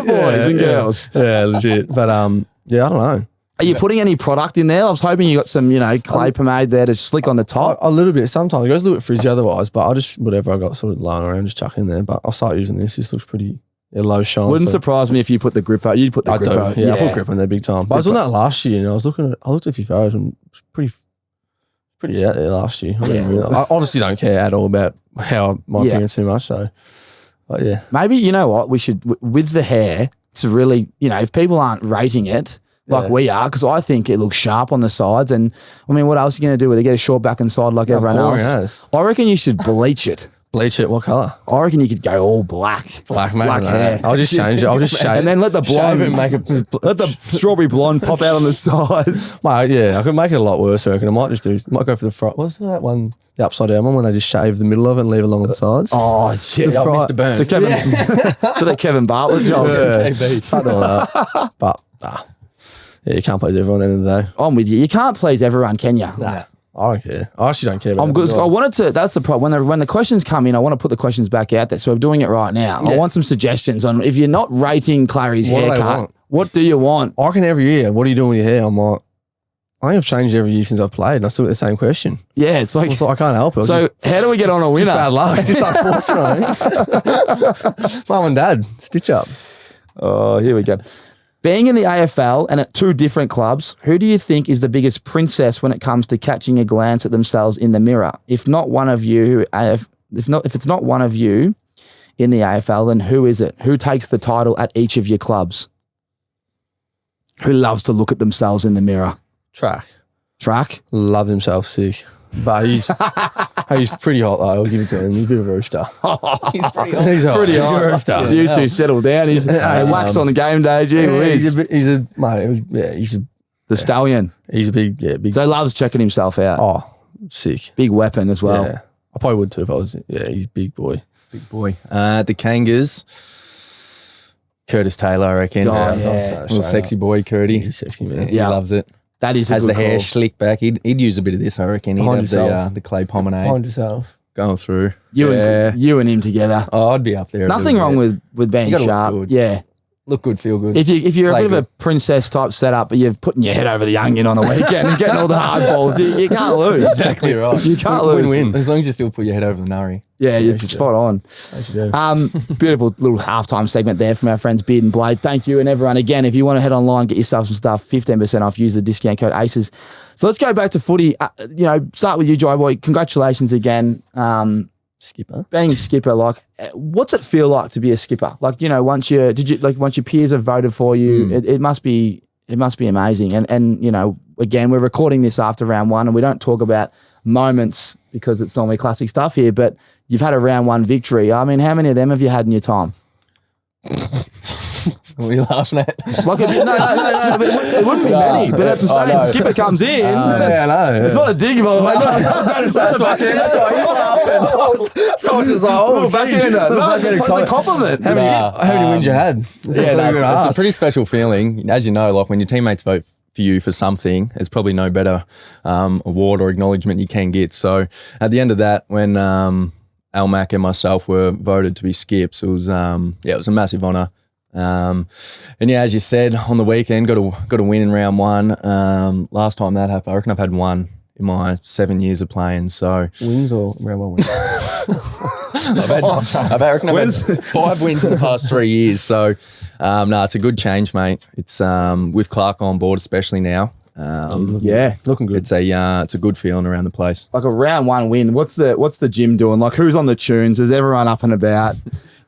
boys and girls. Yeah, legit. But I don't know. Are you putting any product in there? I was hoping you got some, clay pomade there to slick on the top. A little bit. Sometimes it goes a little bit frizzy otherwise, but I just, whatever I got sort of lying around, just chuck in there. But I'll start using this. This looks pretty low shine. Wouldn't surprise me if you put the grip up. You'd put the grip up. Yeah, I put grip in there big time. But I was on that last year, and I looked at a few photos and it was pretty out there last year. I honestly don't care at all about how my appearance too much. So, but yeah. Maybe, you know what, we should, with the hair, to really, if people aren't rating it, like we are, because I think it looks sharp on the sides. And I mean, what else are you going to do with it? Get a short back and side like everyone else? I reckon you should bleach it. Bleach it? What colour? I reckon you could go all black. Black hair. I'll just change it. I'll just shave and then let the blonde it, make it. Let the strawberry blonde pop out on the sides. Mate, yeah, I could make it a lot worse. I reckon I might go for the front. What's that one? The upside down one when they just shave the middle of it and leave it along the sides. Oh shit! Mr. Burns. The Kevin Bartlett job. But yeah, you can't please everyone at the end of the day. I'm with you. You can't please everyone, can you? Nah. I don't care. I actually don't care about I'm good. I wanted to, that's the problem. When the questions come in, I want to put the questions back out there. So I'm doing it right now. I want some suggestions on if you're not rating Clary's haircut, what do you want? I reckon every year, what are you doing with your hair? I'm like, I think I've changed every year since I've played and I still get the same question. Yeah, it's like, I can't help it. So how do we get on a winner? Bad luck. Just unfortunately. Mum and Dad, stitch up. Oh, here we go. Being in the AFL and at two different clubs, who do you think is the biggest princess when it comes to catching a glance at themselves in the mirror? If not one of you, if it's not one of you in the AFL, then who is it? Who takes the title at each of your clubs? Who loves to look at themselves in the mirror? Track. Love himself sick. But he's pretty hot though. I'll give it to him. He's a bit of a rooster. He's pretty hot. He's a rooster. You two settle down. He's wax on the game day. Gee whiz. He's the stallion. He's a big. So he loves checking himself out. Oh, sick. Big weapon as well. Yeah. I probably would too if I was. Yeah, he's a big boy. Big boy. The Kangas. Curtis Taylor, I reckon. Little sexy boy, Curdy. He's sexy, man. He loves it. That is a Has good the hair call. slicked back. He'd use a bit of this, I reckon. He'd have the clay pomade. Behind yourself. Going through. You and him together. Oh, I'd be up there. Nothing wrong with being sharp. Look good. Yeah. Look good, feel good. If you're Play a bit of a princess type setup, but you're putting your head over the onion on the weekend and getting all the hard balls, you can't lose. Exactly right. You can't lose. Win-win. As long as you still put your head over the nurry. Yeah, you're spot on. Beautiful little halftime segment there from our friends Beard and Blade. Thank you and everyone. Again, if you want to head online, get yourself some stuff, 15% off, use the discount code ACES. So let's go back to footy. Start with you, Joy Boy. Congratulations again. Skipper. Being a skipper, what's it feel like to be a skipper? Once your peers have voted for you, it must be It must be amazing. And you know, again, we're recording this after round one, and we don't talk about moments because it's normally classic stuff here, but you've had a round one victory. I mean, how many of them have you had in your time? What are you laughing at? Like, no, it wouldn't be many, but that's what I'm saying. Skipper comes in. Yeah, I know. It's not a dig, by the way. That's why he's laughing. So I was just like, oh, It's a compliment. How many wins you had? It's a pretty special feeling. As you know, like when your teammates vote for you for something, there's probably no better award or acknowledgement you can get. So at the end of that, when Al Mac and myself were voted to be skips, it was a massive honour. And yeah, as you said, on the weekend, got a win in round one. Last time that happened, I reckon I've had one in my 7 years of playing. So Wins or round one wins? I've had 5 wins in the past 3 years. So no, it's a good change, mate. It's with Clark on board, especially now. Looking good. It's a good feeling around the place. Like a round one win. What's the gym doing? Like, who's on the tunes? Is everyone up and about?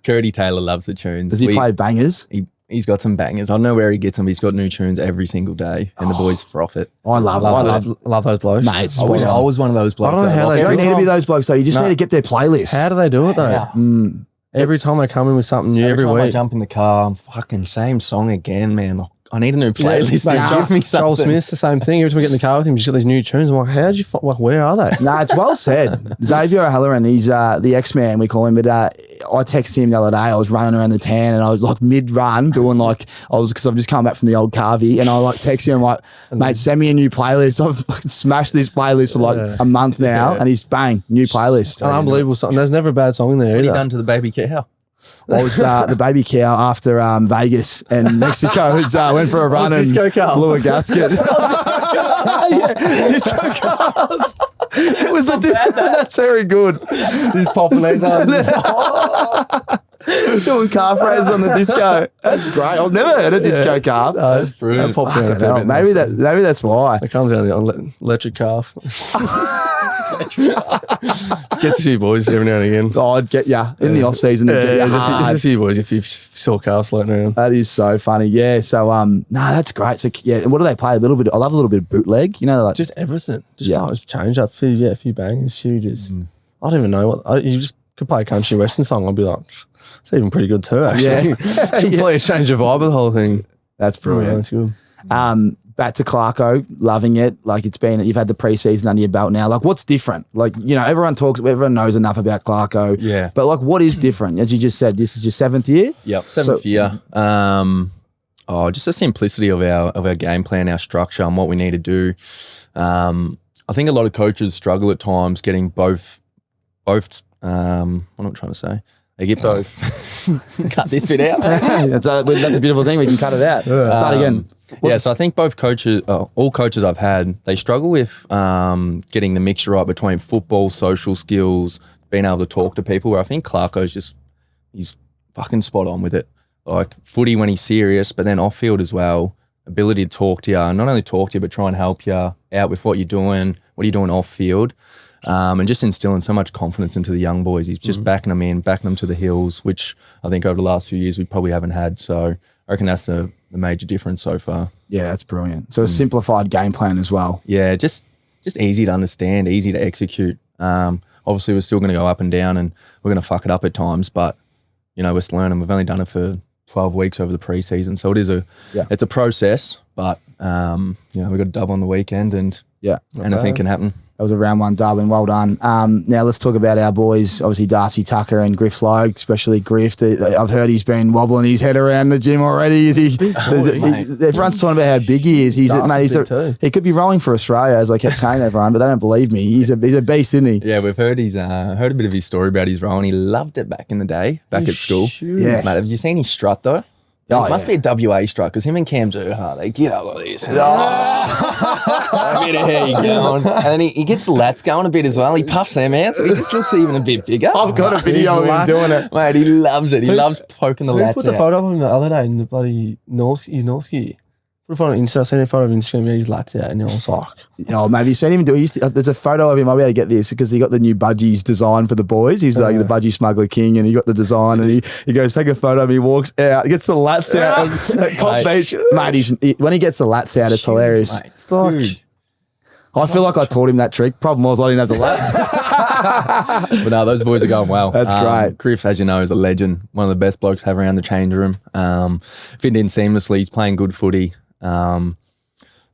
Curdy Taylor loves the tunes. Does he play bangers? He's got some bangers. I don't know where he gets them. He's got new tunes every single day, and the boys froth it. I love those blokes. Mate, I wish I was one of those blokes. I don't know how you they don't do need to be it. those blokes though. You just need to get their playlist. How do they do it though? Every time they come in with something new every time I week. jump in the car, I'm fucking same song again, man. I need a new playlist. Mate, Give me something. Joel Smith's the same thing. Every time we get in the car with him, you just got these new tunes. I'm like, how'd you where are they? Nah, it's well said. Xavier O'Halloran, he's the X-Man, we call him, but I texted him the other day. I was running around the tan and I was like mid-run doing because I've just come back from the old carvey, and I like texted him like, mate, send me a new playlist. I've fucking smashed this playlist for like a month now, and he's bang, new playlist. An unbelievable song. There's never a bad song in there What have you either. done to the baby cow? I was the baby cow after Vegas and Mexico. Went for a run and disco calf. blew a gasket. Yeah, disco calf. It was that's very good. He's popping it on. Doing calf raises on the disco. That's great. I've never heard a disco calf. That's brilliant. Fucking hell, maybe that's why. It comes down to electric calf. Gets a few boys every now and again. Oh, I'd get ya in the off season. There's a few boys if you saw calves floating around. That is so funny. Yeah. So that's great. So yeah, and what do they play? A little bit. I love a little bit of bootleg. You know, like Just everything. Just change up. A few bangers. I don't even know what. You just could play a country western song. I'd be like, it's even pretty good too, actually. Yeah. Completely change the vibe of the whole thing. That's brilliant. Yeah, that's good. Back to Clarko, loving it. Like you've had the preseason under your belt now. Like, what's different? Like, you know, everyone knows enough about Clarko. Yeah. But like, what is different? As you just said, this is your 7th year. Yep, 7th year. Just the simplicity of our game plan, our structure, and what we need to do. I think a lot of coaches struggle at times getting both. What am I trying to say? They get both. Cut this bit out. That's a beautiful thing. We can cut it out. Start again. So I think both coaches, all coaches I've had, they struggle with getting the mixture right between football, social skills, being able to talk to people. Where I think Clarko's he's fucking spot on with it. Like footy when he's serious, but then off field as well. Ability to talk to you, and not only talk to you, but try and help you out with what you're doing, off field. And just instilling so much confidence into the young boys. He's just backing them to the hills, which I think over the last few years we probably haven't had. So I reckon that's the major difference so far. Yeah, that's brilliant. So a simplified game plan as well. Yeah, just easy to understand, easy to execute. Obviously, we're still going to go up and down, and we're going to fuck it up at times. But you know, we're still learning. We've only done it for 12 weeks over the preseason, so it's a process. But we got a dub on the weekend, and anything can happen. That was a round one dub, and well done. Now let's talk about our boys, obviously Darcy Tucker and Griff Logue, especially Griff. I've heard he's been wobbling his head around the gym already. Is he? Everyone's talking about how big he is. He could be rolling for Australia, as I kept saying to everyone, but they don't believe me. He's a beast, isn't he? Yeah, we've heard heard a bit of his story about his role, and he loved it back in the day, back at school. Yeah. Mate, have you seen his strut though? It must be a WA strut, because him and Cam Zerha, they get up like this. A bit of hair going. And then he gets the lats going a bit as well. He puffs them out, so he just looks even a bit bigger. I've got a video of him doing it. Mate, he loves it. He loves poking the lats out. Who put the photo of him the other day in the bloody Norski? Put a photo on Insta. I seen a photo of Instagram. Yeah, his lats out, and I was like, Oh, maybe you've seen him do. There's a photo of him. I'll be able to get this because he got the new budgies design for the boys. He's like the budgie smuggler king, and he got the design. And he goes, take a photo of him. He walks out, gets the lats out at Cop Beach. Mate, when he gets the lats out, it's hilarious. Mate. it's like, Huge. I feel like I taught him that trick. Problem was I didn't have the lats. But no, those boys are going well. That's great. Griff, as you know, is a legend. One of the best blokes to have around the change room. Fit in seamlessly. He's playing good footy. So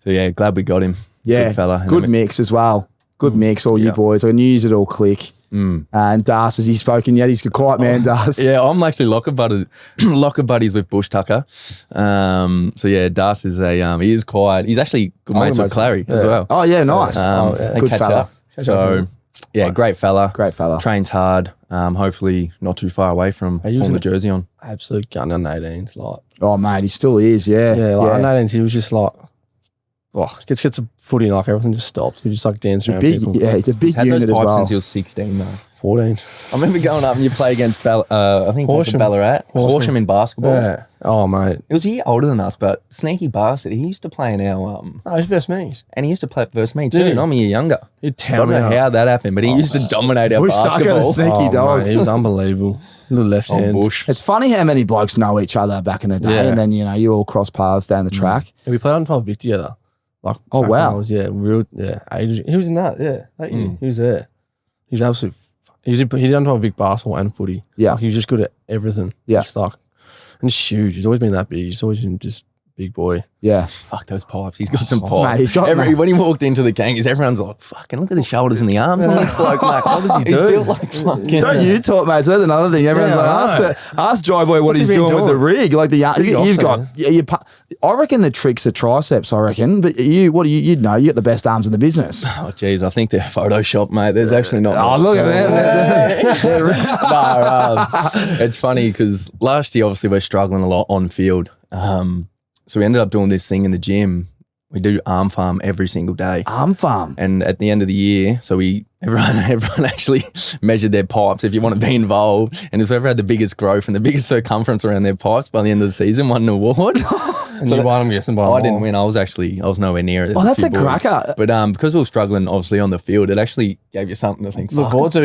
yeah, glad we got him. Yeah, Good fella. And good then mix as well. Good mix, all you Yeah. boys. I knew you'd all click. And Das, has he spoken yet? He's a quiet man, Das. Yeah, I'm actually locker buddies with Bush Tucker. So yeah, Das is he is quiet. He's actually good mates with Clary as well. Oh, yeah, nice. They Good catch fella. up. So yeah, great fella. Great fella. Trains hard. Hopefully not too far away from He was pulling the an- jersey on. absolute gun on 18s. Like, Oh, mate, he still is, yeah. yeah, like on 18s, he was just like, gets a footy, like everything just stops. He just like dancing around Big, people. yeah, it's a big He's had those unit as pipes well. since he was 16 though. 14. I remember going up and you play against I think Horsham. Ballarat. Horsham in basketball. Yeah. Oh, mate. It was a year older than us, but sneaky bastard. He used to play in our Oh, he's best mates. and he used to play versus me too, Dude. and I'm a year younger. He'd So I don't know how that happened, but he used to dominate our Bush Tucker, the basketball. sneaky dog. Mate, he was unbelievable. Little left On hand. Bush. It's funny how many blokes know each other back in the day, Yeah. and then, you know, you all cross paths down the track. And we played on 12 Vic together. Like, Oh, back when wow. I was, ages. He was in that, that year. He was there. He's absolute. He done 12 Vic basketball and footy. Yeah. Like, he was just good at everything. Yeah. Just like, and he's huge. He's always been that big. He's always been just big boy. Yeah. Fuck those pipes. He's got some pipes. Mate, he's got- when he walked into the Kangas, everyone's like, fucking look at the shoulders and the arms on this bloke, mate. What does he do? He's built like fucking. Don't you talk, mate? So that's another thing. Everyone's Yeah, like, ask Jai Boy what What's he's he been doing with the doing? rig. Like you've got, I reckon the trick's the triceps. I reckon, but you'd know. You got the best arms in the business. Oh, geez, I think they're Photoshopped, mate. There's actually not. Oh, much look to at it. that. No, it's funny because last year, obviously, we're struggling a lot on field. So we ended up doing this thing in the gym. We do arm farm every single day. Arm farm. And at the end of the year, so everyone actually measured their pipes if you want to be involved. And whoever had the biggest growth and the biggest circumference around their pipes by the end of the season won an award. And you won, I'm guessing, by I didn't win. I was nowhere near it. Oh, that's few a boys. cracker. But because we were struggling, obviously, on the field, it actually gave you something to think. Look Fuck, forward to.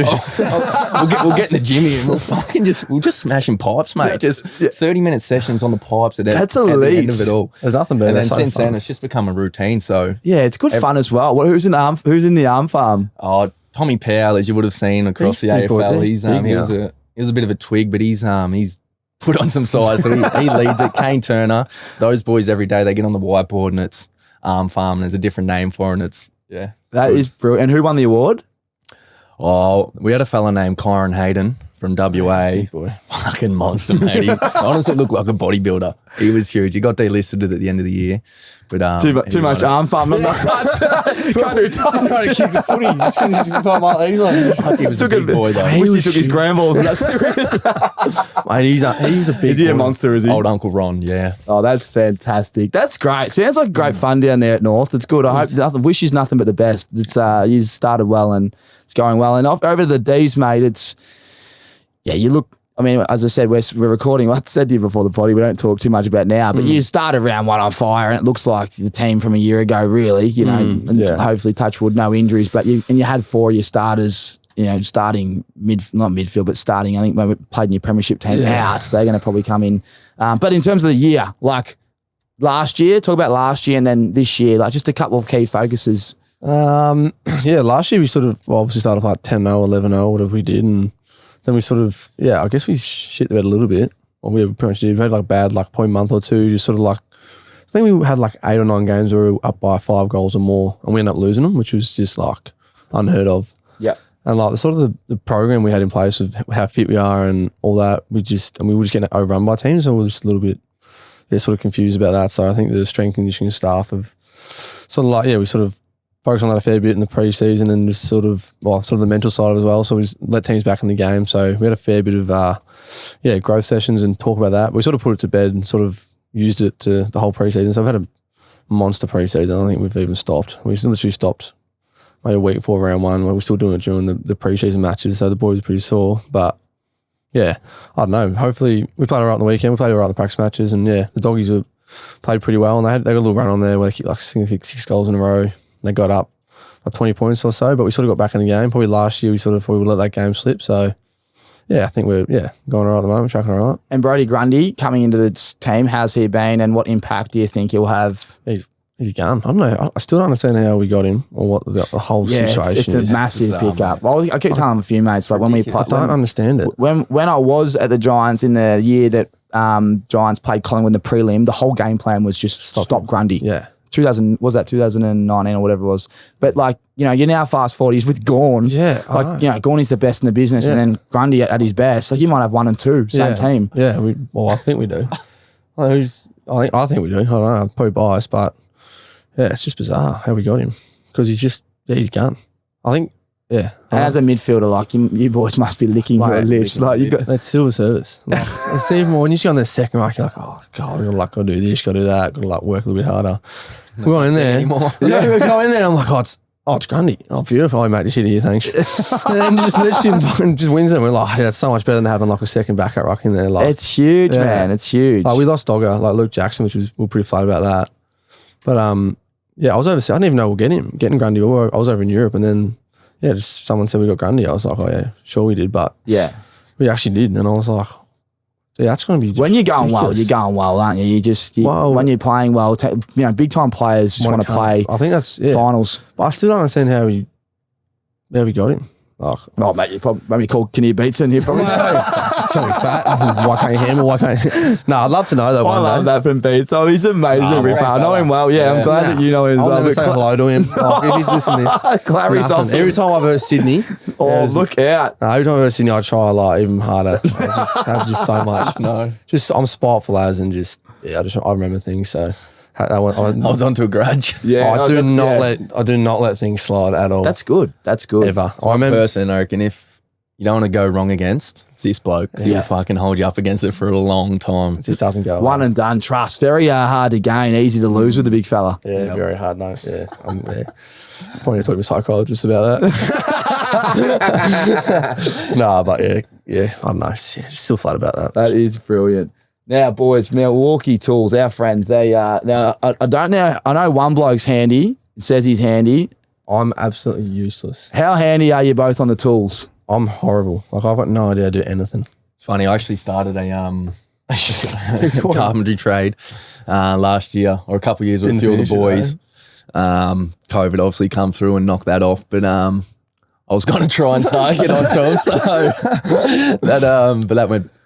we'll get in the gym here and we'll just smashing pipes, mate. Just 30-minute sessions on the pipes. That's at the end elite. of it all. There's nothing better. And then That's so since fun. then, it's just become a routine. So, Yeah, it's good fun as well. Who's in the arm farm? Tommy Powell, as you would have seen across He's the big boy. AFL, He's he big was a bit of a twig, but he's put on some size. So he leads it. Kane Turner, those boys every day they get on the whiteboard and it's arm farm and there's a different name for it. And it's That is brilliant. And who won the award? Oh, we had a fella named Kyron Hayden from WA. Big boy. Fucking monster, mate. He honestly looked like a bodybuilder. He was huge. He got delisted at the end of the year. But Too much arm farm. Not enough touch. Can't do touch. Kick the footy. Just couldn't just put my legs on. He was a Took big boy though. I wish he took his grand balls. That's serious. Mate, he was a big Is he a boy. monster? Is he? Old Uncle Ron, yeah. Oh, that's fantastic. That's great. Sounds like great fun down there at North. It's good. I hope wish you nothing but the best. It's you started well and it's going well. And over to the D's, mate. You look. I mean, as I said, we're recording. I said to you before the potty, we don't talk too much about now, but you started round one on fire, and it looks like the team from a year ago, really. You know, and hopefully, touch wood, no injuries. But you had 4 of your starters. You know, starting not midfield, but starting. I think when we played in your premiership team out, they're going to probably come in. But in terms of the year, like last year, talk about last year and then this year, like just a couple of key focuses. Last year we sort of obviously started off like 10-0, 11-0, whatever we did, and then we sort of, I guess we shit the bed a little bit. Or we pretty much did. We had like bad, like point month or two, just sort of like, I think we had like 8 or 9 games where we were up by 5 goals or more, and we ended up losing them, which was just like unheard of. Yeah. And like the sort of the program we had in place of how fit we are and all that, we were just getting overrun by teams, so we were just a little bit, sort of confused about that. So I think the strength and conditioning staff have sort of like, we sort of focused on that a fair bit in the pre-season and just sort of the mental side as well. So we just let teams back in the game. So we had a fair bit of, growth sessions and talk about that. We sort of put it to bed and sort of used it to the whole pre-season. So I've had a monster pre-season. I don't think we've even stopped. We literally stopped maybe a week before round one. We're still doing it during the pre-season matches. So the boys were pretty sore. But I don't know. Hopefully we played all right on the weekend. We played all right in the practice matches. And the doggies were played pretty well, and they got a little run on there where they kicked like six goals in a row. They got up 20 points or so, but we sort of got back in the game. Probably last year we let that game slip. So yeah, I think we're going all right at the moment, tracking all right. And Brody Grundy coming into this team, how's he been, and what impact do you think he'll have? He's a gun. I don't know. I still don't understand how we got him or what the whole situation it's is. a massive pickup. Well, I keep telling a few mates, like when we play, I don't understand it. When I was at the Giants in the year that Giants played Collingwood in the prelim, the whole game plan was just stop Grundy. Yeah. 2019 or whatever it was. But like, you're now fast forward, he's with Gawn. Yeah. Gawney's the best in the business, and then Grundy at his best. Like you might have 1 and 2, same team. Yeah. I think we do. I think we do. I don't know. I'm probably biased, but yeah, it's just bizarre how we got him because he's a gun. I think. Yeah. And as a midfielder, like you boys must be licking your lips. Like you got that's silver service. Like, it's even more when you see on the second rack, you're like, oh god, got to do this, got to do that, got to like work a little bit harder. We got in there. We go in there. I'm like, it's Grundy. Oh, beautiful. I made this shit here, thanks. And then just literally just wins them. We're like, that's so much better than having like a second backup ruck in there. Like, it's huge, man. It's huge. Like we lost Dogger, like Luke Jackson, which we were pretty flat about that. But yeah, I was overseas. I didn't even know we'll getting Grundy. I was over in Europe, and then. Yeah, just someone said we got Grundy. I was like, oh yeah, sure we did, but we actually did. And I was like, yeah, that's going to be when you're going well, you're going well, aren't you? When you're playing well, big time players just want to play. I think that's finals. But I still don't understand how we got him. Like, oh mate, you probably maybe called Kenny Beatson here. Probably just going to be fat. Why can't you handle? Why can't you? No, I'd love to know though. I love that from Beats. Oh, he's amazing. Ripper. I know him well. Yeah, I'm glad that you know him as I'll well. never say hello to him. If he's listening to this, Clary's off. Every time I've heard Sydney, look out. No, every time I've heard Sydney, I try a lot even harder. I have just so much. No, just I'm spiteful as and I remember things so. I was onto a grudge. Yeah, I do not let things slide at all. That's good. Ever. I remember person, I reckon, if you don't want to go wrong against, it's this bloke. Because he'll fucking hold you up against it for a long time. It just doesn't go. One and done. Trust. Very hard to gain. Easy to lose with the big fella. Yeah, very hard. No, yeah. Probably talk to a psychologist about that. No, but yeah. I don't know. Yeah, still flat about that. That is brilliant. Now, boys, Milwaukee Tools, our friends, they now I know one bloke's handy. It says he's handy. I'm absolutely useless. How handy are you both on the tools? I'm horrible. Like I've got no idea how to do anything. It's funny, I actually started a carpentry trade last year or a couple of years with a few of the boys. COVID obviously come through and knocked that off, but I was going to try and start get onto them. So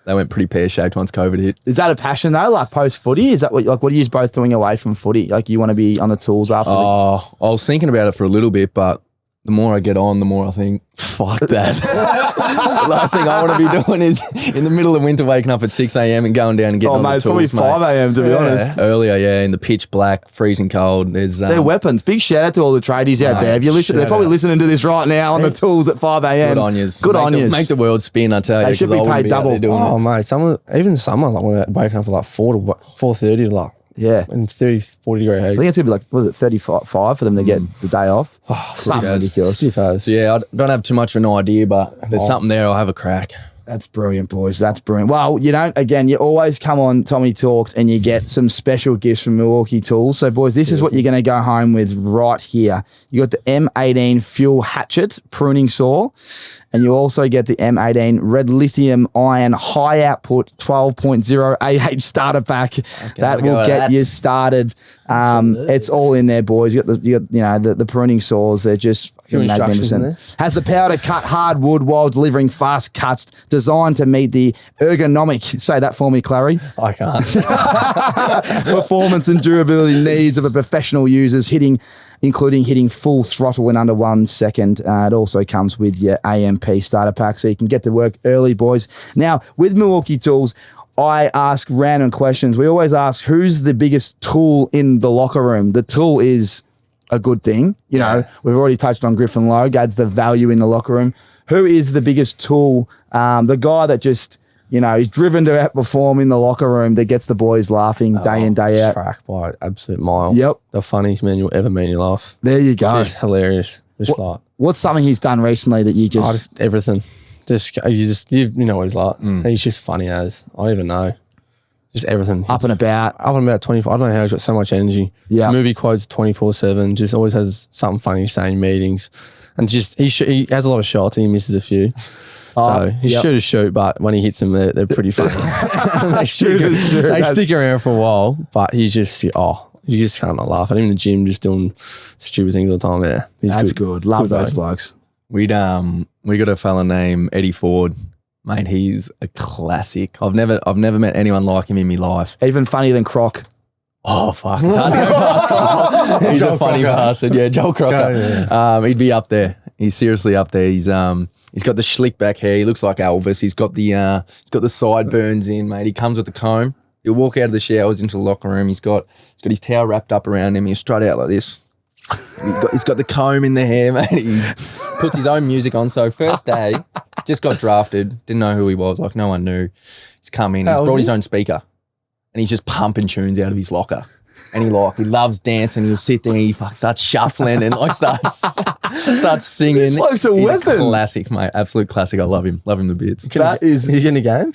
that went pretty pear-shaped once COVID hit. Is that a passion though? Like post-footy? Is that what are you both doing away from footy? Like you want to be on the tools after? I was thinking about it for a little bit, but the more I get on, the more I think, fuck that. The last thing I want to be doing is in the middle of winter waking up at 6 a.m. and going down and getting on the tools, it's probably 5 a.m. to be honest. Earlier, in the pitch black, freezing cold. They're weapons. Big shout out to all the tradies out there. If you listen, they're probably listening to this right now on the tools at 5 a.m. Good on yous. Good on yous. Make the world spin, I tell you. They should be paid double. Oh, mate. Even summer, like when they're waking up at like 4:30 to like, in 30, 40 degree heat. I think it's going to be like, what is it, 35 for them to get the day off? Something ridiculous. Yeah, I don't have too much of an idea, but if there's something there, I'll have a crack. That's brilliant, boys. That's brilliant. Well, you always come on Tommy Talks and you get some special gifts from Milwaukee Tools. So, boys, this is what you're going to go home with right here. You got the M18 Fuel Hatchet pruning saw. And you also get the M18 Red Lithium Iron High Output 12.0 AH starter pack. That will get you started. It's all in there, boys. You got the pruning saws. They're just magnificent. Has the power to cut hard wood while delivering fast cuts. Designed to meet the ergonomic. Say that for me, Clary. I can't. Performance and durability needs of a professional users including hitting full throttle in under 1 second. It also comes with your AMP starter pack, so you can get to work early, boys. Now, with Milwaukee Tools, I ask random questions. We always ask, who's the biggest tool in the locker room? The tool is a good thing. We've already touched on Griffin Logue, adds the value in the locker room. Who is the biggest tool? The guy that just... he's driven to outperform in the locker room that gets the boys laughing day in, day out. Track by an absolute mile. Yep. The funniest man you'll ever meet in your life. There you go. Just hilarious. What's something he's done recently that you just... everything. You know what he's like. He's just funny as. I don't even know. Just everything. up and about. Up and about 24. I don't know how he's got so much energy. Yeah. Movie quotes 24/7. Just always has something funny to say in meetings. And just he has a lot of shots and he misses a few. So he's shoot, but when he hits them, they're pretty funny. they stick around for a while, but he's just, you just can't not laugh at him in the gym, just doing stupid things all the time. Yeah, That's good. Love those blokes. We got a fella named Eddie Ford. Mate, he's a classic. I've never met anyone like him in my life. Even funnier than Croc. Oh, fuck. It's hard to go past Croc. He's a funny bastard. Yeah, Joel Crocker. He'd be up there. He's seriously up there. He's got the slick back hair. He looks like Elvis. He's got the sideburns in, mate. He comes with the comb. He'll walk out of the showers into the locker room. He's got his towel wrapped up around him. He'll strut out like this. He's got the comb in the hair, mate. He puts his own music on. So first day, just got drafted. Didn't know who he was. Like no one knew. He's come in. He's brought his own speaker. And he's just pumping tunes out of his locker. And he loves dancing. He'll sit there and he starts shuffling and starts singing. This bloke's a weapon. Classic, mate. Absolute classic. I love him. Love him to bits. Is he in the game?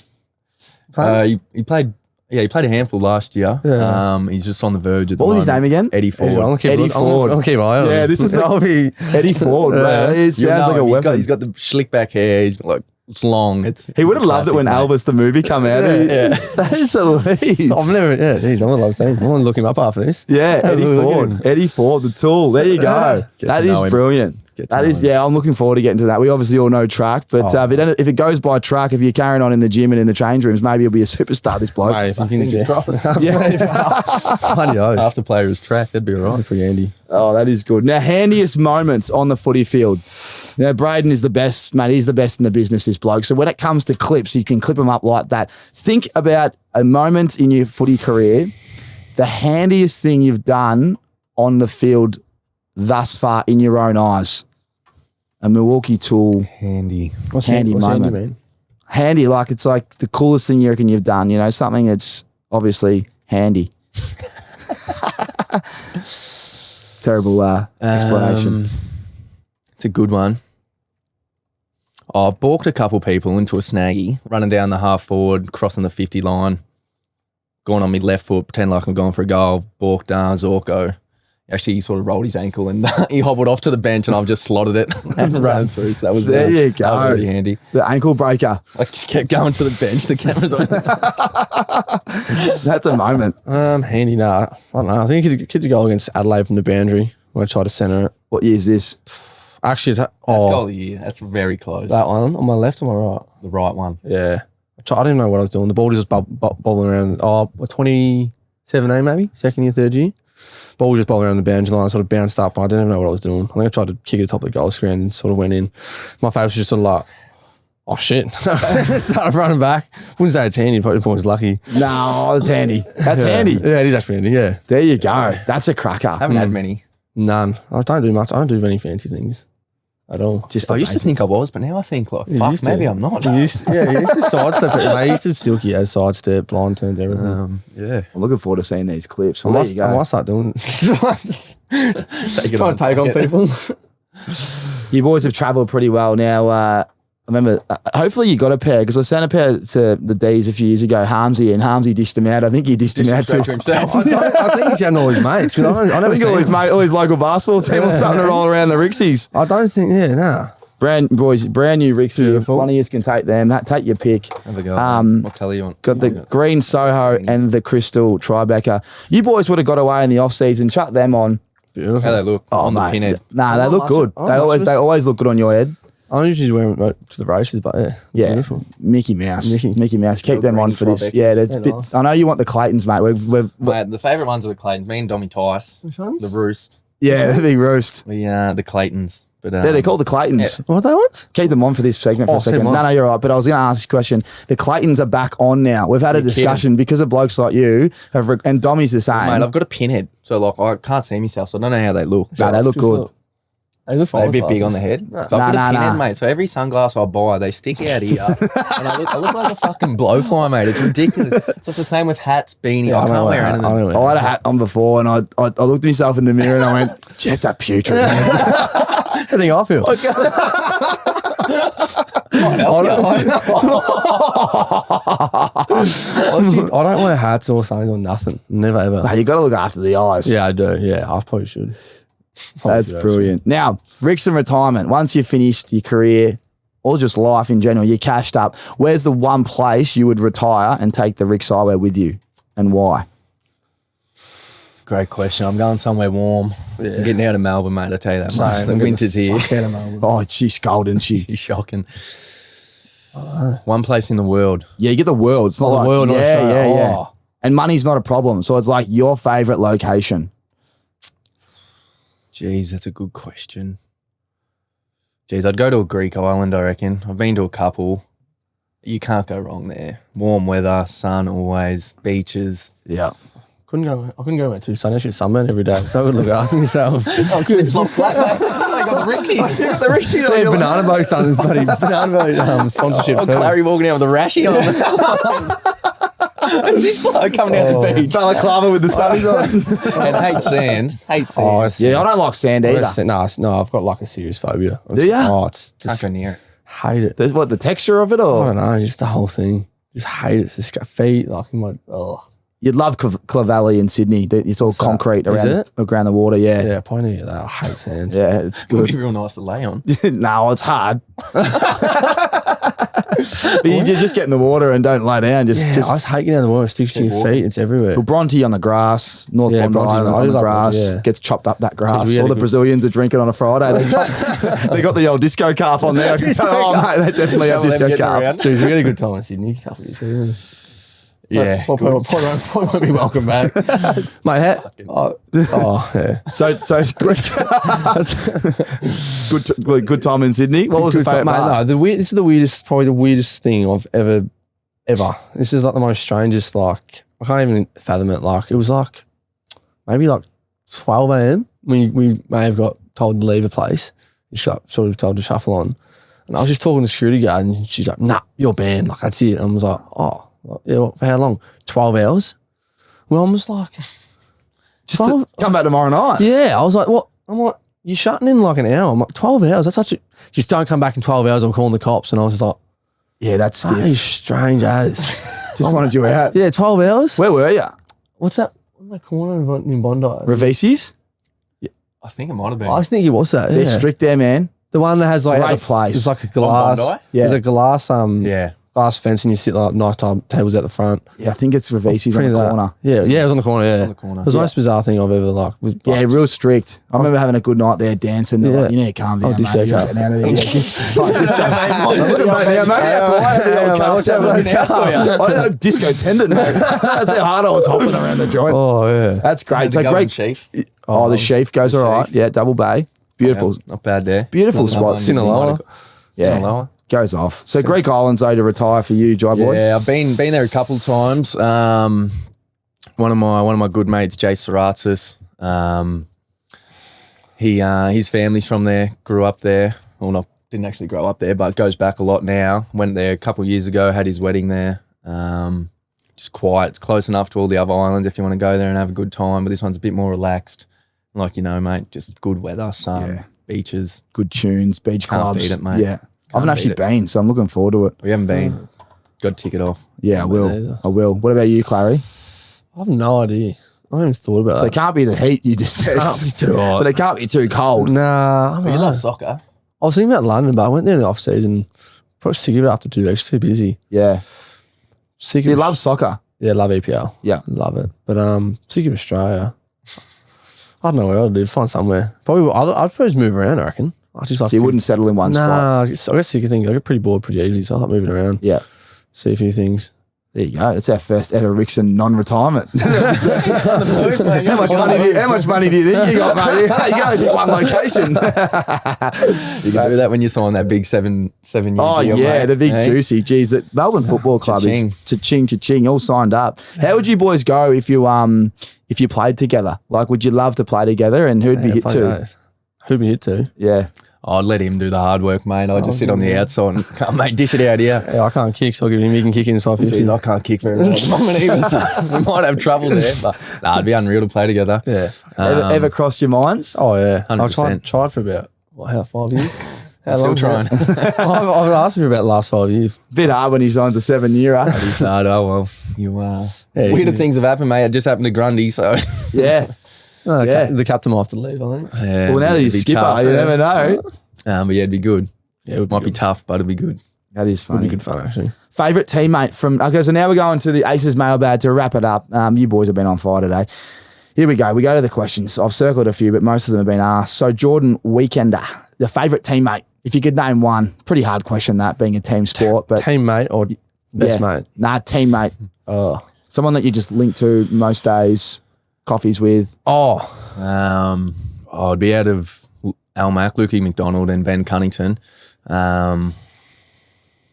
He played a handful last year. Yeah. He's just on the verge at the moment. What was his name again? Eddie Ford. Eddie Ford. I'll keep my eye on him. Yeah, this is Eddie Ford. He sounds like a weapon. He's got the slick back hair. He's got it's long. He would have loved it when Elvis the movie come out. That is hilarious. I've never. Yeah, geez, I would love seeing him. I want to look him up after this. Yeah, Eddie Ford. Eddie Ford, the Tool. There you go. That is brilliant. I'm looking forward to getting to that. We obviously all know track, but if it goes by track, if you're carrying on in the gym and in the change rooms, maybe he'll be a superstar, this bloke. Mate, if you can After player is track, that'd be all right. Pretty handy. Oh, that is good. Now, handiest moments on the footy field. Now, Braden is the best, mate. He's the best in the business, this bloke. So when it comes to clips, you can clip them up like that. Think about a moment in your footy career, the handiest thing you've done on the field thus far in your own eyes. A Milwaukee Tool handy. What's handy moment? Handy, man? Handy, like it's like the coolest thing you reckon you've done. You know, something that's obviously handy. Terrible explanation. It's a good one. I balked a couple people into a snaggy, running down the half forward, crossing the 50 line, going on my left foot, pretend like I'm going for a goal, balked Zorko. Actually, he sort of rolled his ankle and he hobbled off to the bench and I've just slotted it and running through. So that was you go. That was pretty handy. The ankle breaker. I just kept going to the bench. The camera's on. That's a moment. Handy, nah. I don't know. I think he kicked a goal against Adelaide from the boundary when I tried to centre it. What year is this? Actually, that's goal of the year. That's very close. That one on my left or my right? The right one. Yeah. I didn't know what I was doing. The ball just bobbling around. 2017 maybe? Second year, third year. Ball was just bowling around the boundary line, sort of bounced up, and I didn't even know what I was doing. I think I tried to kick it at the top of the goal screen and sort of went in. My face was just sort of like, oh shit. Started running back. Wouldn't say it's handy, probably was lucky. No, it's handy. That's handy. Yeah, it is actually handy, yeah. There you go. That's a cracker. I haven't had many. None. I don't do much. I don't do any fancy things at all. Just I used to think I was, but now I think like, fuck, maybe I'm not. You used to sidestep it. I used to silky as sidestep, blind turns, everything. Yeah. I'm looking forward to seeing these clips. I might start doing try and take on people. You boys have travelled pretty well now. I remember, hopefully you got a pair, because I sent a pair to the D's a few years ago, Harmsy, and Harmsy dished him out. I think he dished him out to himself. I think he's getting all his mates. I never think all his local basketball team or something to roll around the Rixies. I don't think, nah. Brand new Rixie. If one of you can take them, take your pick. Have a go. What colour you want? Got the green Soho and the crystal Tribeca. You boys would have got away in the off season. Chuck them on. Beautiful. How they look on the pinhead. Nah, they look good. They always look good on your head. I usually wear them to the races, but yeah, beautiful. Mickey Mouse. Keep them on for this. Yeah, that's a bit. Nice. I know you want the Claytons, mate. Mate, the favourite ones are the Claytons. Me and Dommy Tice. Which ones? The Roost. Yeah, the big Roost. The Claytons. But, yeah, they're called the Claytons. Yeah. What are they want? Keep them on for this segment for a second. No, you're right. But I was going to ask this question. The Claytons are back on now. We've had a discussion because of blokes like you and Dommy's the same. Mate, I've got a pinhead, so like I can't see myself, so I don't know how they look. No, they look good. They're a bit big on the head. So I've got a pinhead, mate. So every sunglass I buy, they stick out here. And I look like a fucking blowfly, mate. It's ridiculous. So it's the same with hats, beanie. I can't wear anything. I had a hat on before and I looked at myself in the mirror and I went, Jets are putrid. I think I feel. I don't wear hats or something or nothing. Never ever. Nah, you got to look after the eyes. Yeah, I do. Yeah, I probably should. That's brilliant. Now, Rick's in retirement. Once you've finished your career or just life in general, you're cashed up. Where's the one place you would retire and take the Rick's eyewear with you, and why? Great question. I'm going somewhere warm. Yeah. I'm getting out of Melbourne, mate. I tell you that much. Same. The I'm getting winter's the here. fuck out of Melbourne. Oh, she's cold, isn't she? You're shocking. One place in the world. Yeah, you get the world. It's not The like, world, not yeah, Australia. yeah, yeah. Oh. And money's not a problem. So it's like your favourite location. Jeez, that's a good question. Jeez, I'd go to a Greek island, I reckon. I've been to a couple. You can't go wrong there. Warm weather, sun always, beaches. Yeah. I couldn't go anywhere too sunny. I should sunburn every day. So I would look after myself. I'm flip-flop flat, mate. I got the Rixies. The Rixies on Yeah, your- banana boat, something funny. Banana boat sponsorship. Oh, too. Clary walking out with a rashy on. Who's this bloke coming down the beach? balaclava with the sunnies on. And hate sand. Hate sand. Oh, Yeah, I don't like sand either. No, I've got like a serious phobia. Do ya? Oh, it's Can't just go near it. hate it. There's what, the texture of it, I or don't know, just the whole thing. Just hate it. It's just got feet like in my. Oh, you'd love Clavalley in Sydney. It's all concrete Is around it? around the water. Yeah, yeah, probably need that. I hate sand. yeah, it's It would good. be real nice to lay on. No, it's hard. But you just get in the water and don't lay down. Yeah, I just hate getting out of the water. It sticks to your feet. It's everywhere. Well, Bronte on the grass, North Yeah, Bondi Bronte, on I the like grass, Bronte, yeah. gets chopped up that grass. we had All a the good- Brazilians are drinking on a Friday. They got the old disco calf on there. I can tell, oh, mate, they definitely have Some of them disco getting calf. around. Jeez, we had a good time in Sydney a couple of years ago. Yeah. Probably won't be welcome back. Mate, yeah. So good time in Sydney. What was the favourite Mate, part? no, this is the weirdest, probably the weirdest thing I've ever. This is like the most strangest, like, I can't even fathom it. Like, it was like, maybe like 12 a.m. when we may have got told to leave a place. Just got sort of told to shuffle on. And I was just talking to the security guard and she's like, nah, you're banned. Like, that's it. And I was like, oh, yeah, well, for how long? 12 hours? Well, I'm just like, Just to come back tomorrow night. yeah. I was like, what? I'm like, you're shutting in like an hour. I'm like, 12 hours? That's such a, just don't come back in 12 hours. I'm calling the cops. And I was like, Yeah, that's that stiff. is strange as. Just wanted you out. Yeah, 12 hours? Where were you? What's that? What's that corner in Bondi? Ravisi's? I think it might have been. I think it was that. They're Yeah. strict there, man. The one that has like Great a place. It's like a glass. Bondi? Yeah. There's a glass yeah. glass fence and you sit like nighttime tables at the front. Yeah, I think it's Ravisi's on Pretty the that. corner. Yeah, it was on the corner. Yeah, on the corner. It was the most bizarre thing I've ever like. Yeah, real strict. I remember having a good night there dancing. They're like, you need to calm down, disco mate. You're cup. getting out of there. Yeah, disco. Look Look at mate, that's all I had the old what's happening now for you? I had a disco tendon, mate. That's how hard I was hopping around the joint. Oh yeah. That's great. The So Golden great. Sheaf. Oh, the sheaf goes all right. sheaf. Yeah, double bay. Beautiful. Yeah, not bad there. Beautiful Not spot. another one Sinaloa. Yeah. Sinaloa. Goes off. So Greek Islands, though, to retire for you, Jai Boy. Yeah, I've been there a couple times. One of my good mates, Jay Saratzis, his family's from there, grew up there. Well, didn't actually grow up there, but goes back a lot now. Went there a couple of years ago, had his wedding there. Just quiet. It's close enough to all the other islands if you want to go there and have a good time, but this one's a bit more relaxed. Like, you know, mate, just good weather, sun, Yeah. beaches. Good tunes, beach Can't clubs. beat it, mate. Yeah. I haven't actually beat it. been, so I'm looking forward to it. We haven't been. Got a ticket off. Yeah, I will. either. I will. What about you, Clary? I have no idea. I haven't even thought about So it that. can't be the heat you just said. Can't be too hot. But it can't be too cold. Nah, I mean, You love soccer. I was thinking about London, but I went there in the off season. Probably sick of it after 2 weeks. Too busy. Yeah. Sick Do you of love soccer? Yeah, love EPL. Yeah. Love it. But sick of Australia. I don't know where I'd do. Find somewhere. Probably I'd probably just move around, I reckon. I just like So you wouldn't settle in one spot? Nah, I get sick of things. I get pretty bored pretty easy, so I like moving around. Yeah. See a few things. There you go. It's our first ever Rickson non-retirement. how much money do you think you got, mate? You got to pick one location. You can do that when you sign that big seven year Oh deal, yeah, mate. the big Hey? juicy. Geez, the Melbourne Football Club cha-ching. is cha-ching, all signed up. How would you boys go if you played together? Like, would you love to play together? And who'd be Yeah, hit play to? that. Who'd be hit to? Yeah, I'd let him do the hard work, mate. I'd just sit on the outside and come, mate, dish it out here. Yeah, I can't kick, so I'll give him. He can kick inside 50. Jeez, I can't kick very well at the moment either, so we might have trouble there. But nah, it'd be unreal to play together. Yeah. ever crossed your minds? Oh yeah. I 100%. tried for about 5 years. I'm still trying. I've asked him about the last 5 years. Bit hard when he signs a 7-year. Oh, well, you Yeah, weirder things have happened, mate. It just happened to Grundy, so. Yeah. Yeah. The captain might have to leave, I think. Yeah, Well, now that he's skipper, you never know. But yeah, it'd be good. Yeah, it Might be tough, but it'd be good. That is It'll funny. be good fun, actually. Favourite teammate from... Okay, so now we're going to the Aces mailbag to wrap it up. You boys have been on fire today. Here we go. We go to the questions. I've circled a few, but most of them have been asked. So Jordan Weekender, the favourite teammate. If you could name one. Pretty hard question that, being a team sport. But Teammate or best mate? Nah, teammate. Oh. Someone that you just link to most days, coffees with. I'd be out of Al Mack, Lukey McDonald, and Ben Cunnington.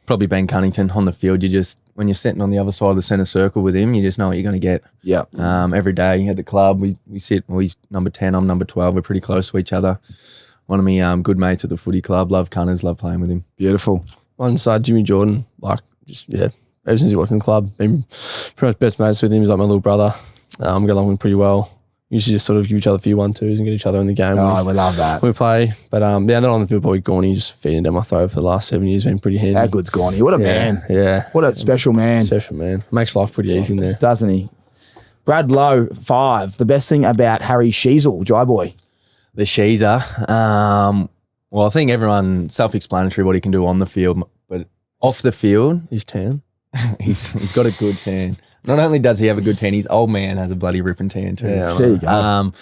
Probably Ben Cunnington on the field. You just, when you're sitting on the other side of the centre circle with him, you just know what you're going to get. Yeah. Every day at the club, we sit. Well, he's number 10, I'm number 12. We're pretty close to each other. One of my good mates at the footy club. Love Cunners, love playing with him. Beautiful. On side, Jimmy Jordan, like, just, yeah, ever since he worked in the club, been pretty much best mates with him. He's like my little brother. Get along with him pretty well. Usually just sort of give each other a few 1-2s and get each other in the game. Oh, we love that. We play. But yeah, not on the field, probably Gorney just feeding down my throat for the last 7 years, been pretty handy. How good's Gorney? What a man. Yeah. What a special man. Special man. Makes life pretty easy in there. Doesn't he? Brad Lowe, 5. The best thing about Harry Sheasel, Jai Boy. The Sheezer. Well, I think everyone, self-explanatory what he can do on the field, but off the field, He's tan. he's got a good tan. Not only does he have a good tan, his old man has a bloody ripping tan too. Yeah, There you go.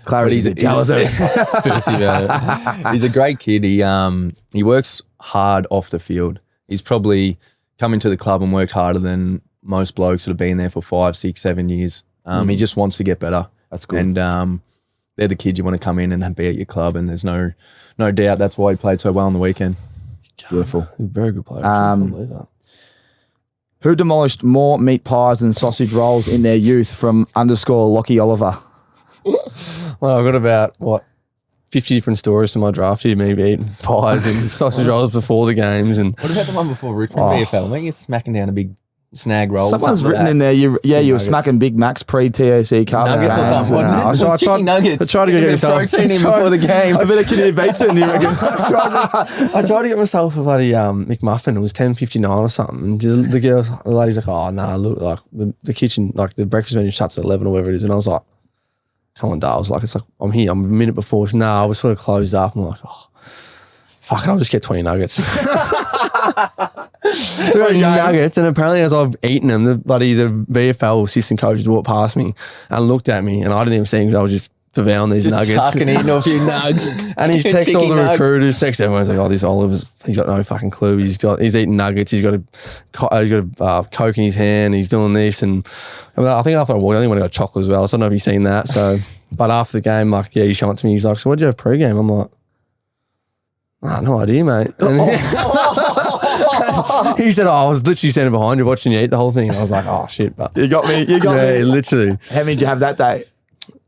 Clarity's he's jealous of it. Filthy about it. He's a great kid. He works hard off the field. He's probably come into the club and worked harder than most blokes that have been there for 5, 6, 7 years. He just wants to get better. That's good. And they're the kids you want to come in and be at your club, and there's no doubt that's why he played so well on the weekend. Beautiful. Very good player. I can't believe that. Who demolished more meat pies and sausage rolls in their youth from _Lockie Oliver? Well, I've got about, 50 different stories to my draft here, me eating pies and sausage rolls before the games. And What about the one before Richmond VFL? Mate, you're smacking down a big snag roll. Someone's something like written that. in there, you were nuggets. smacking Big Macs pre-TAC Cup. Nuggets or games. something, wasn't it? I It was tried- chicken nuggets. I tried to go get yourself protein in before the game. I bet a kid beats it, and you reckon? I tried to get myself a bloody McMuffin. It was $10.59 or something. And the lady's like, "Oh no, look, like the kitchen, like the breakfast menu shuts at 11 or whatever it is." And I was like, "Come on, Dale." I was like, "It's like I'm here. I'm a minute before." No, I was sort of closed up. I'm like, "Oh, fuck! I'll just get 20 nuggets." 20 nuggets, and apparently as I've eaten them, the VFL assistant coach just walked past me and looked at me, and I didn't even see him because I was just devouring these Just nuggets. tucking eating a few nugs. And he's texting all Chicken the nugs. recruiters, text everyone's like, "Oh, this Oliver's, he's got no fucking clue. He's eating nuggets. He's got a Coke in his hand. He's doing this." And I think after I walked, I think I got chocolate as well. So I don't know if he's seen that. So, but after the game, like, yeah, he's come up to me. He's like, "So what did you have pre-game?" I'm like, "No idea, mate." And he said, "Oh, I was literally standing behind you watching you eat the whole thing." And I was like, "Oh shit!" But You got me. You got yeah, me. literally. How many did you have that day?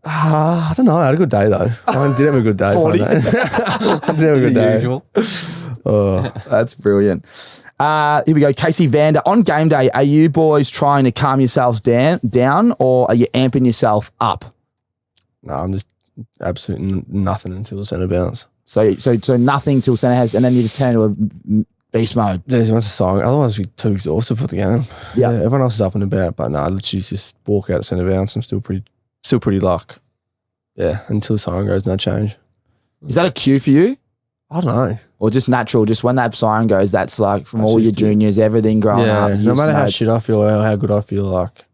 I don't know. I had a good day though. I did have a good day. 40. I did have a good day. Usual. That's brilliant. Here we go. Casey Vander. On game day, are you boys trying to calm yourselves down or are you amping yourself up? No, I'm just absolutely nothing until the centre bounce. So nothing till centre has, and then you just turn to a beast mode. There's once a song, otherwise we'd be too exhausted for the game. Yeah. Everyone else is up and about, but no, I literally just walk out centre bounce. I'm still pretty like, yeah, until the siren goes, no change. Is that a cue for you? I don't know. Or just natural, just when that siren goes, that's like from That's all your just juniors, everything growing Yeah, up. you no just matter know how it's- shit I feel or how good I feel, like,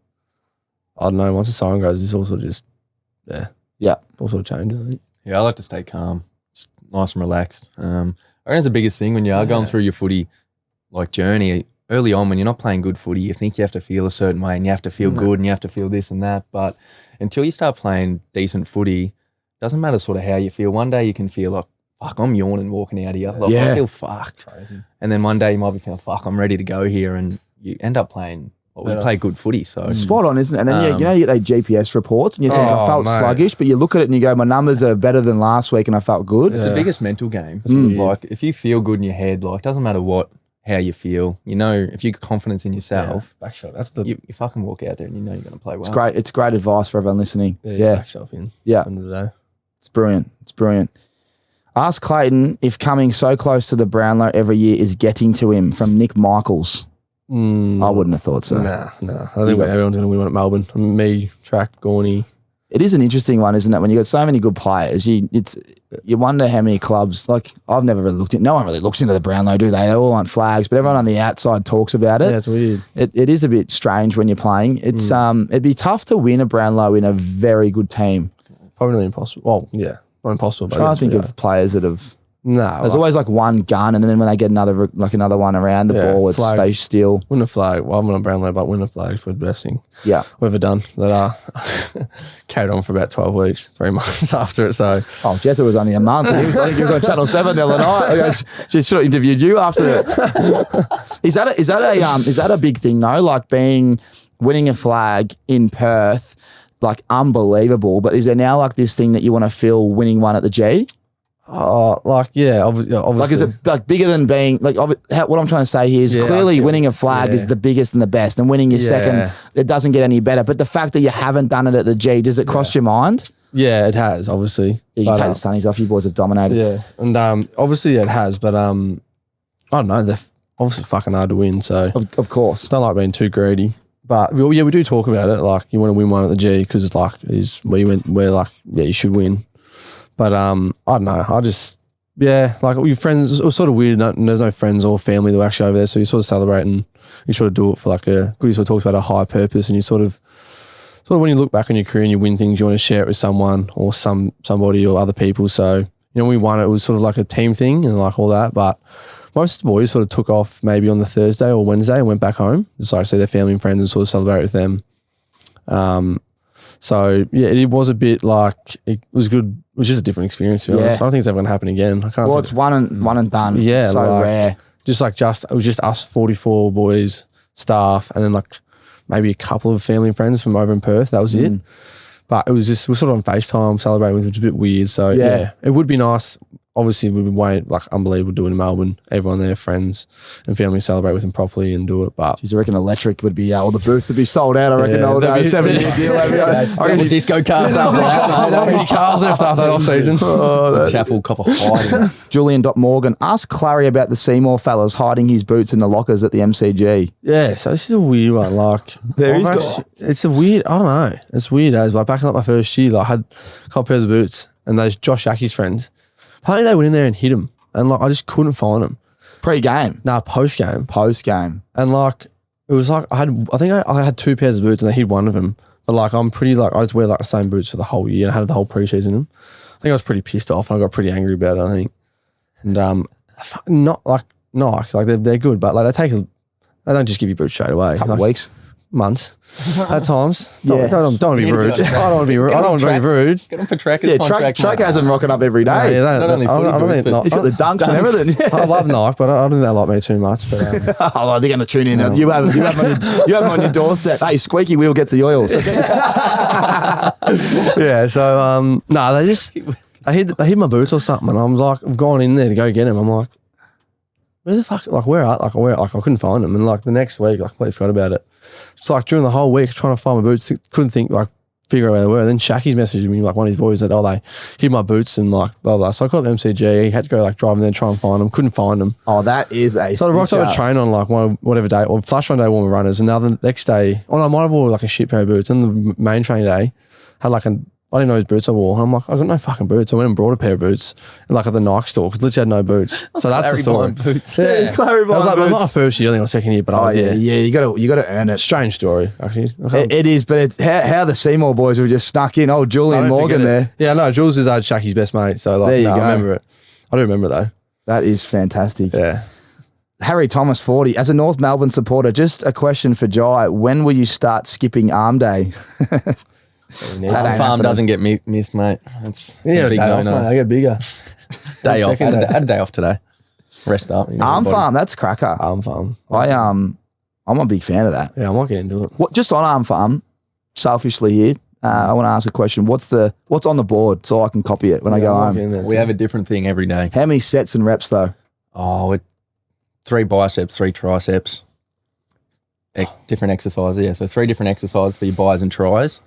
I don't know, once the siren goes, it's also just, Yeah. also changes, I think. Yeah, I like to stay calm, just nice and relaxed. I think that's the biggest thing when you are going through your footy like journey. Early on, when you're not playing good footy, you think you have to feel a certain way and you have to feel good and you have to feel this and that. But until you start playing decent footy, doesn't matter sort of how you feel. One day you can feel like, fuck, I'm yawning walking out here. Like, Yeah. I feel fucked. And then one day you might be feeling, fuck, I'm ready to go here. And you end up playing, we play good footy. So Spot on, isn't it? And then you get those GPS reports and you think I Oh, felt mate. sluggish, but you look at it and you go, my numbers are better than last week and I felt good. it's the biggest mental game. Like if you feel good in your head, like doesn't matter how you feel, you know, if you've got confidence in yourself, Back yourself. That's the you fucking walk out there and you know you're going to play well. It's great. It's great advice for everyone listening. back Yeah. yourself in. Yeah. End of the day. It's brilliant. It's brilliant. Ask Clayton if coming so close to the Brownlow every year is getting to him, from Nick Michaels. I wouldn't have thought so. Nah. I think everyone's going to win one at Melbourne. Me, Track, Gorney. It is an interesting one, isn't it? When you got so many good players, you wonder how many clubs. Like, I've never really looked at. No one really looks into the Brownlow, do they? They all want flags, but everyone on the outside talks about it. Yeah, it's weird. It is a bit strange when you're playing. It's it'd be tough to win a Brownlow in a very good team. Probably not impossible. Well, yeah, not impossible. But Try to think of players that have. No, There's always like one gun, and then when they get another one around the ball, it's flag. they still. Win a flag. Well, I'm not Brownlow, but win a flag is the best thing we've ever done. That carried on for about 12 weeks, 3 months after it. So, Jetta was only a month. I think he was on Channel 7 the other night. She should have interviewed you after that. Is that a big thing though? Like winning a flag in Perth, like unbelievable. But is there now like this thing that you want to feel winning one at the G? obviously. Like, is it like bigger than being like? What I'm trying to say here is clearly winning a flag is the biggest and the best, and winning your second, it doesn't get any better. But the fact that you haven't done it at the G, does it cross your mind? Yeah, it has, obviously. You can take the sunnies off. You boys have dominated. Yeah, and obviously it has, but I don't know. They're obviously fucking hard to win. So Of course. don't like being too greedy. But we do talk about it. Like, you want to win one at the G because it's like you should win. But I don't know. Like your friends, it was sort of weird. There's no friends or family that were actually over there, so you sort of celebrate and you sort of do it for like you sort of talks about a high purpose, and you sort of when you look back on your career and you win things, you want to share it with someone or somebody or other people. So when we won, it was sort of like a team thing and like all that. But most of the boys sort of took off maybe on the Thursday or Wednesday and went back home, decided to see their family and friends and sort of celebrate with them. So yeah, it was a bit like, it was good. It was just a different experience, to be honest. I don't think it's ever going to happen again. I can't. Well, it's one and done. Yeah, so like, rare. It was just us 44 boys, staff, and then like maybe a couple of family and friends from over in Perth. That was it. But we're sort of on FaceTime celebrating with it, which was a bit weird. So yeah, it would be nice. Obviously, we'd be way like unbelievable doing in Melbourne. Everyone there, friends and family, celebrate with them properly and do it. But I reckon electric would be all the booths would be sold out. I reckon all day 7-year deal. I reckon disco cars after that. How many cars left after that off season? Chapel copper hiding. Julian.Morgan, ask Clary about the Seymour fellas hiding his boots in the lockers at the MCG. Yeah, so this is a weird one. Like, it's a weird. I don't know. It's weird as like back in like my first year, like I had a couple pairs of boots, and those Josh Yackey's friends. Apparently they went in there and hit him, and like I just couldn't find them. Pre-game? Nah, post-game. Post-game. And like it was like I had 2 pairs of boots and they hit one of them. But like I'm pretty like I just wear like the same boots for the whole year, and I had the whole preseason in them. I think I was pretty pissed off and I got pretty angry about it, I think. And they're good, but like they don't just give you boots straight away. Couple of weeks. Months at times. Don't want to be rude. I don't want to be rude. I don't want to be rude. Get them for trackers. Yeah, track hasn't rocking up every day. Yeah, I don't think he's got the dunks and everything. I love Nike, but I don't think they like me too much. But they're going to tune in. No. You have them on your doorstep. Hey, squeaky wheel gets the oils. Yeah. So they hit my boots or something, and I'm like, I've gone in there to go get them. I'm like, where the fuck? Like where are? Like I couldn't find them, and like the next week, I completely forgot about it. It's like during the whole week trying to find my boots, couldn't figure out where they were. And then Shacky's messaged me, like one of his boys, that they hid my boots and like blah blah. So I called the MCG. He had to go like driving there and try and find them. Couldn't find them. Oh, that is a. So I rocked up a train on like whatever day, or flash one day one with runners, and now the next day, I might have wore like a shit pair of boots. And the main train day had like I didn't know his boots I wore. And I'm like, I got no fucking boots. I went and brought a pair of boots, like at the Nike store, because literally had no boots. So that's the story. Boots. Yeah, Clary boots. It was like my first year, I think, or second year, but you got to earn it. Strange story, actually. It is, but it's how the Seymour boys have just snuck in. Oh, Julian Morgan there. Yeah, no, Jules is Shacky's best mate. So like, I remember it. I do remember it though. That is fantastic. Yeah. Harry Thomas 40. As a North Melbourne supporter, just a question for Jai. When will you start skipping arm day? Farm doesn't get missed, mate. It's a big no-no. I get bigger. Day off. I had a day off today. Rest up. Arm farm, that's cracker. Arm farm. I'm a big fan of that. Yeah, I might get into it. Just on arm farm, selfishly here, I want to ask a question. What's on the board so I can copy it when I go home? We have a different thing every day. How many sets and reps though? Oh, 3 biceps, 3 triceps. Different exercises, yeah. So 3 different exercises for your bis and tris.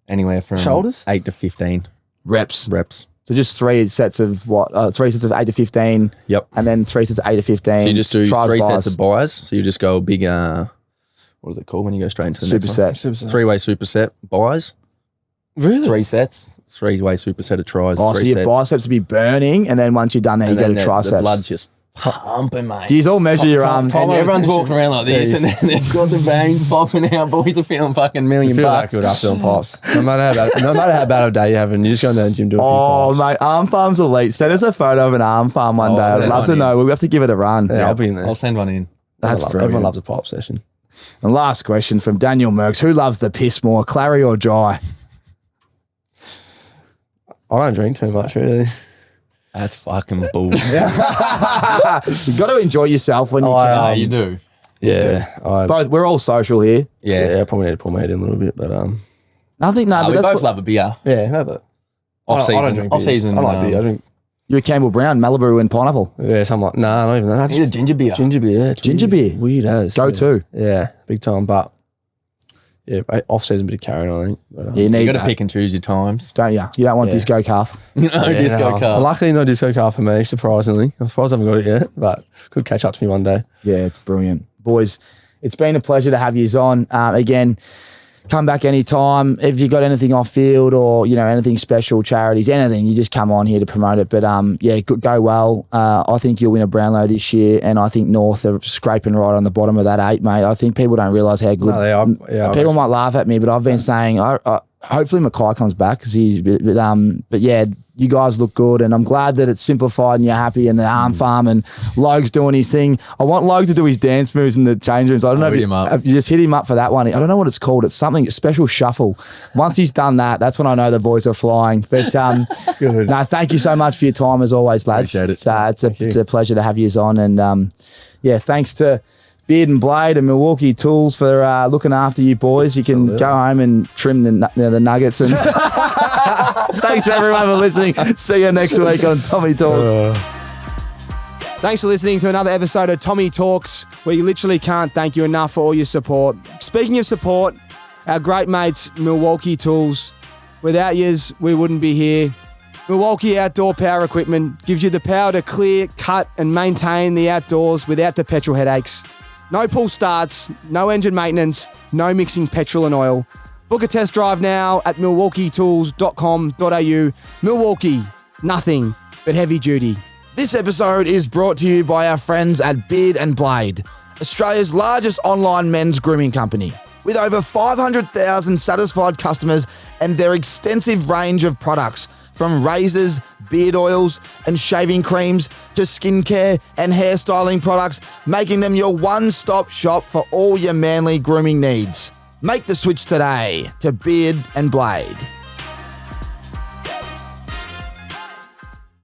Anywhere from shoulders? 8 to 15 reps. So So just 3 sets of 3 sets of 8 to 15. Yep. And then 3 sets of 8 to 15. So you just do tries, 3 buys. sets of buys. So you just go a big, what is it called when you go straight into the next one? Superset. 3-way superset buys. Really? 3 sets. 3-way superset of tries. Oh, 3 so your sets. biceps would be burning, and then once you're done there, you go to The triceps. blood's just pumping, mate. Do you all measure your arms? And everyone's walking around like this, and then they've got the veins popping out. Boys are feeling fucking $1 million Feel like bucks. good after on pops. No matter how bad a day you're having, you just go down to the gym, do a few Oh, pops. mate, arm farm's elite. Send us a photo of an arm farm one day. I'd send love to one know. in. We'll have to give it a run. Yeah, I'll be in there. I'll send one in. That's brilliant. Everyone loves a pop session. And last question from Daniel Merckx. Who loves the piss more, Clary or Jai? I don't drink too much, really. That's fucking bull. You've got to enjoy yourself when you can. You do. Yeah. We're all social here. Yeah, I probably need to pull my head in a little bit, but Nothing, no, but We that's both what, love a beer. yeah, have it. Off I don't season. drink Off beers. season. I like beer. I drink. you're a Campbell Brown, Malibu and pineapple. Yeah, something like not even that. I Need a ginger beer. Ginger beer. Yeah, it's Ginger weird. beer. Weird as. Go to. Yeah, big time. But yeah, off season bit of carrying, I think. But, You need You got to that, pick and choose your times. don't you? You don't want Yeah. disco calf. No disco car. Luckily, no disco car for me. Surprisingly, I'm surprised I haven't got it yet, but could catch up to me one day. Yeah, it's brilliant. Boys, it's been a pleasure to have you on. Again, come back anytime. If you got anything off field or, anything special, charities, anything, you just come on here to promote it. But go well. I think you'll win a Brownlow this year, and I think North are scraping right on the bottom of that 8, mate. I think people don't realise how good. No, they are. People might laugh at me, but I've been saying, hopefully Mackay comes back because but yeah, you guys look good, and I'm glad that it's simplified and you're happy, and the arm farm and Logue's doing his thing. I want Logue to do his dance moves in the change rooms. I don't know if hit him up. you just hit him up for that one. I don't know what it's called. It's something, a special shuffle. Once he's done that, that's when I know the boys are flying. But no, thank you so much for your time as always, lads. Appreciate it. It's a pleasure to have you on, and thanks to Beard and Blade and Milwaukee Tools for looking after you boys. You can go home and trim the nuggets. And thanks for everyone for listening. See you next week on Tommy Talks. Thanks for listening to another episode of Tommy Talks. We literally can't thank you enough for all your support. Speaking of support, our great mates Milwaukee Tools. Without yous, we wouldn't be here. Milwaukee Outdoor Power Equipment gives you the power to clear, cut and maintain the outdoors without the petrol headaches. No pull starts, no engine maintenance, no mixing petrol and oil. Book a test drive now at milwaukeetools.com.au. Milwaukee, nothing but heavy duty. This episode is brought to you by our friends at Beard and Blade, Australia's largest online men's grooming company. With over 500,000 satisfied customers and their extensive range of products, from razors, beard oils and shaving creams to skincare and hairstyling products, making them your one-stop shop for all your manly grooming needs. Make the switch today to Beard and Blade.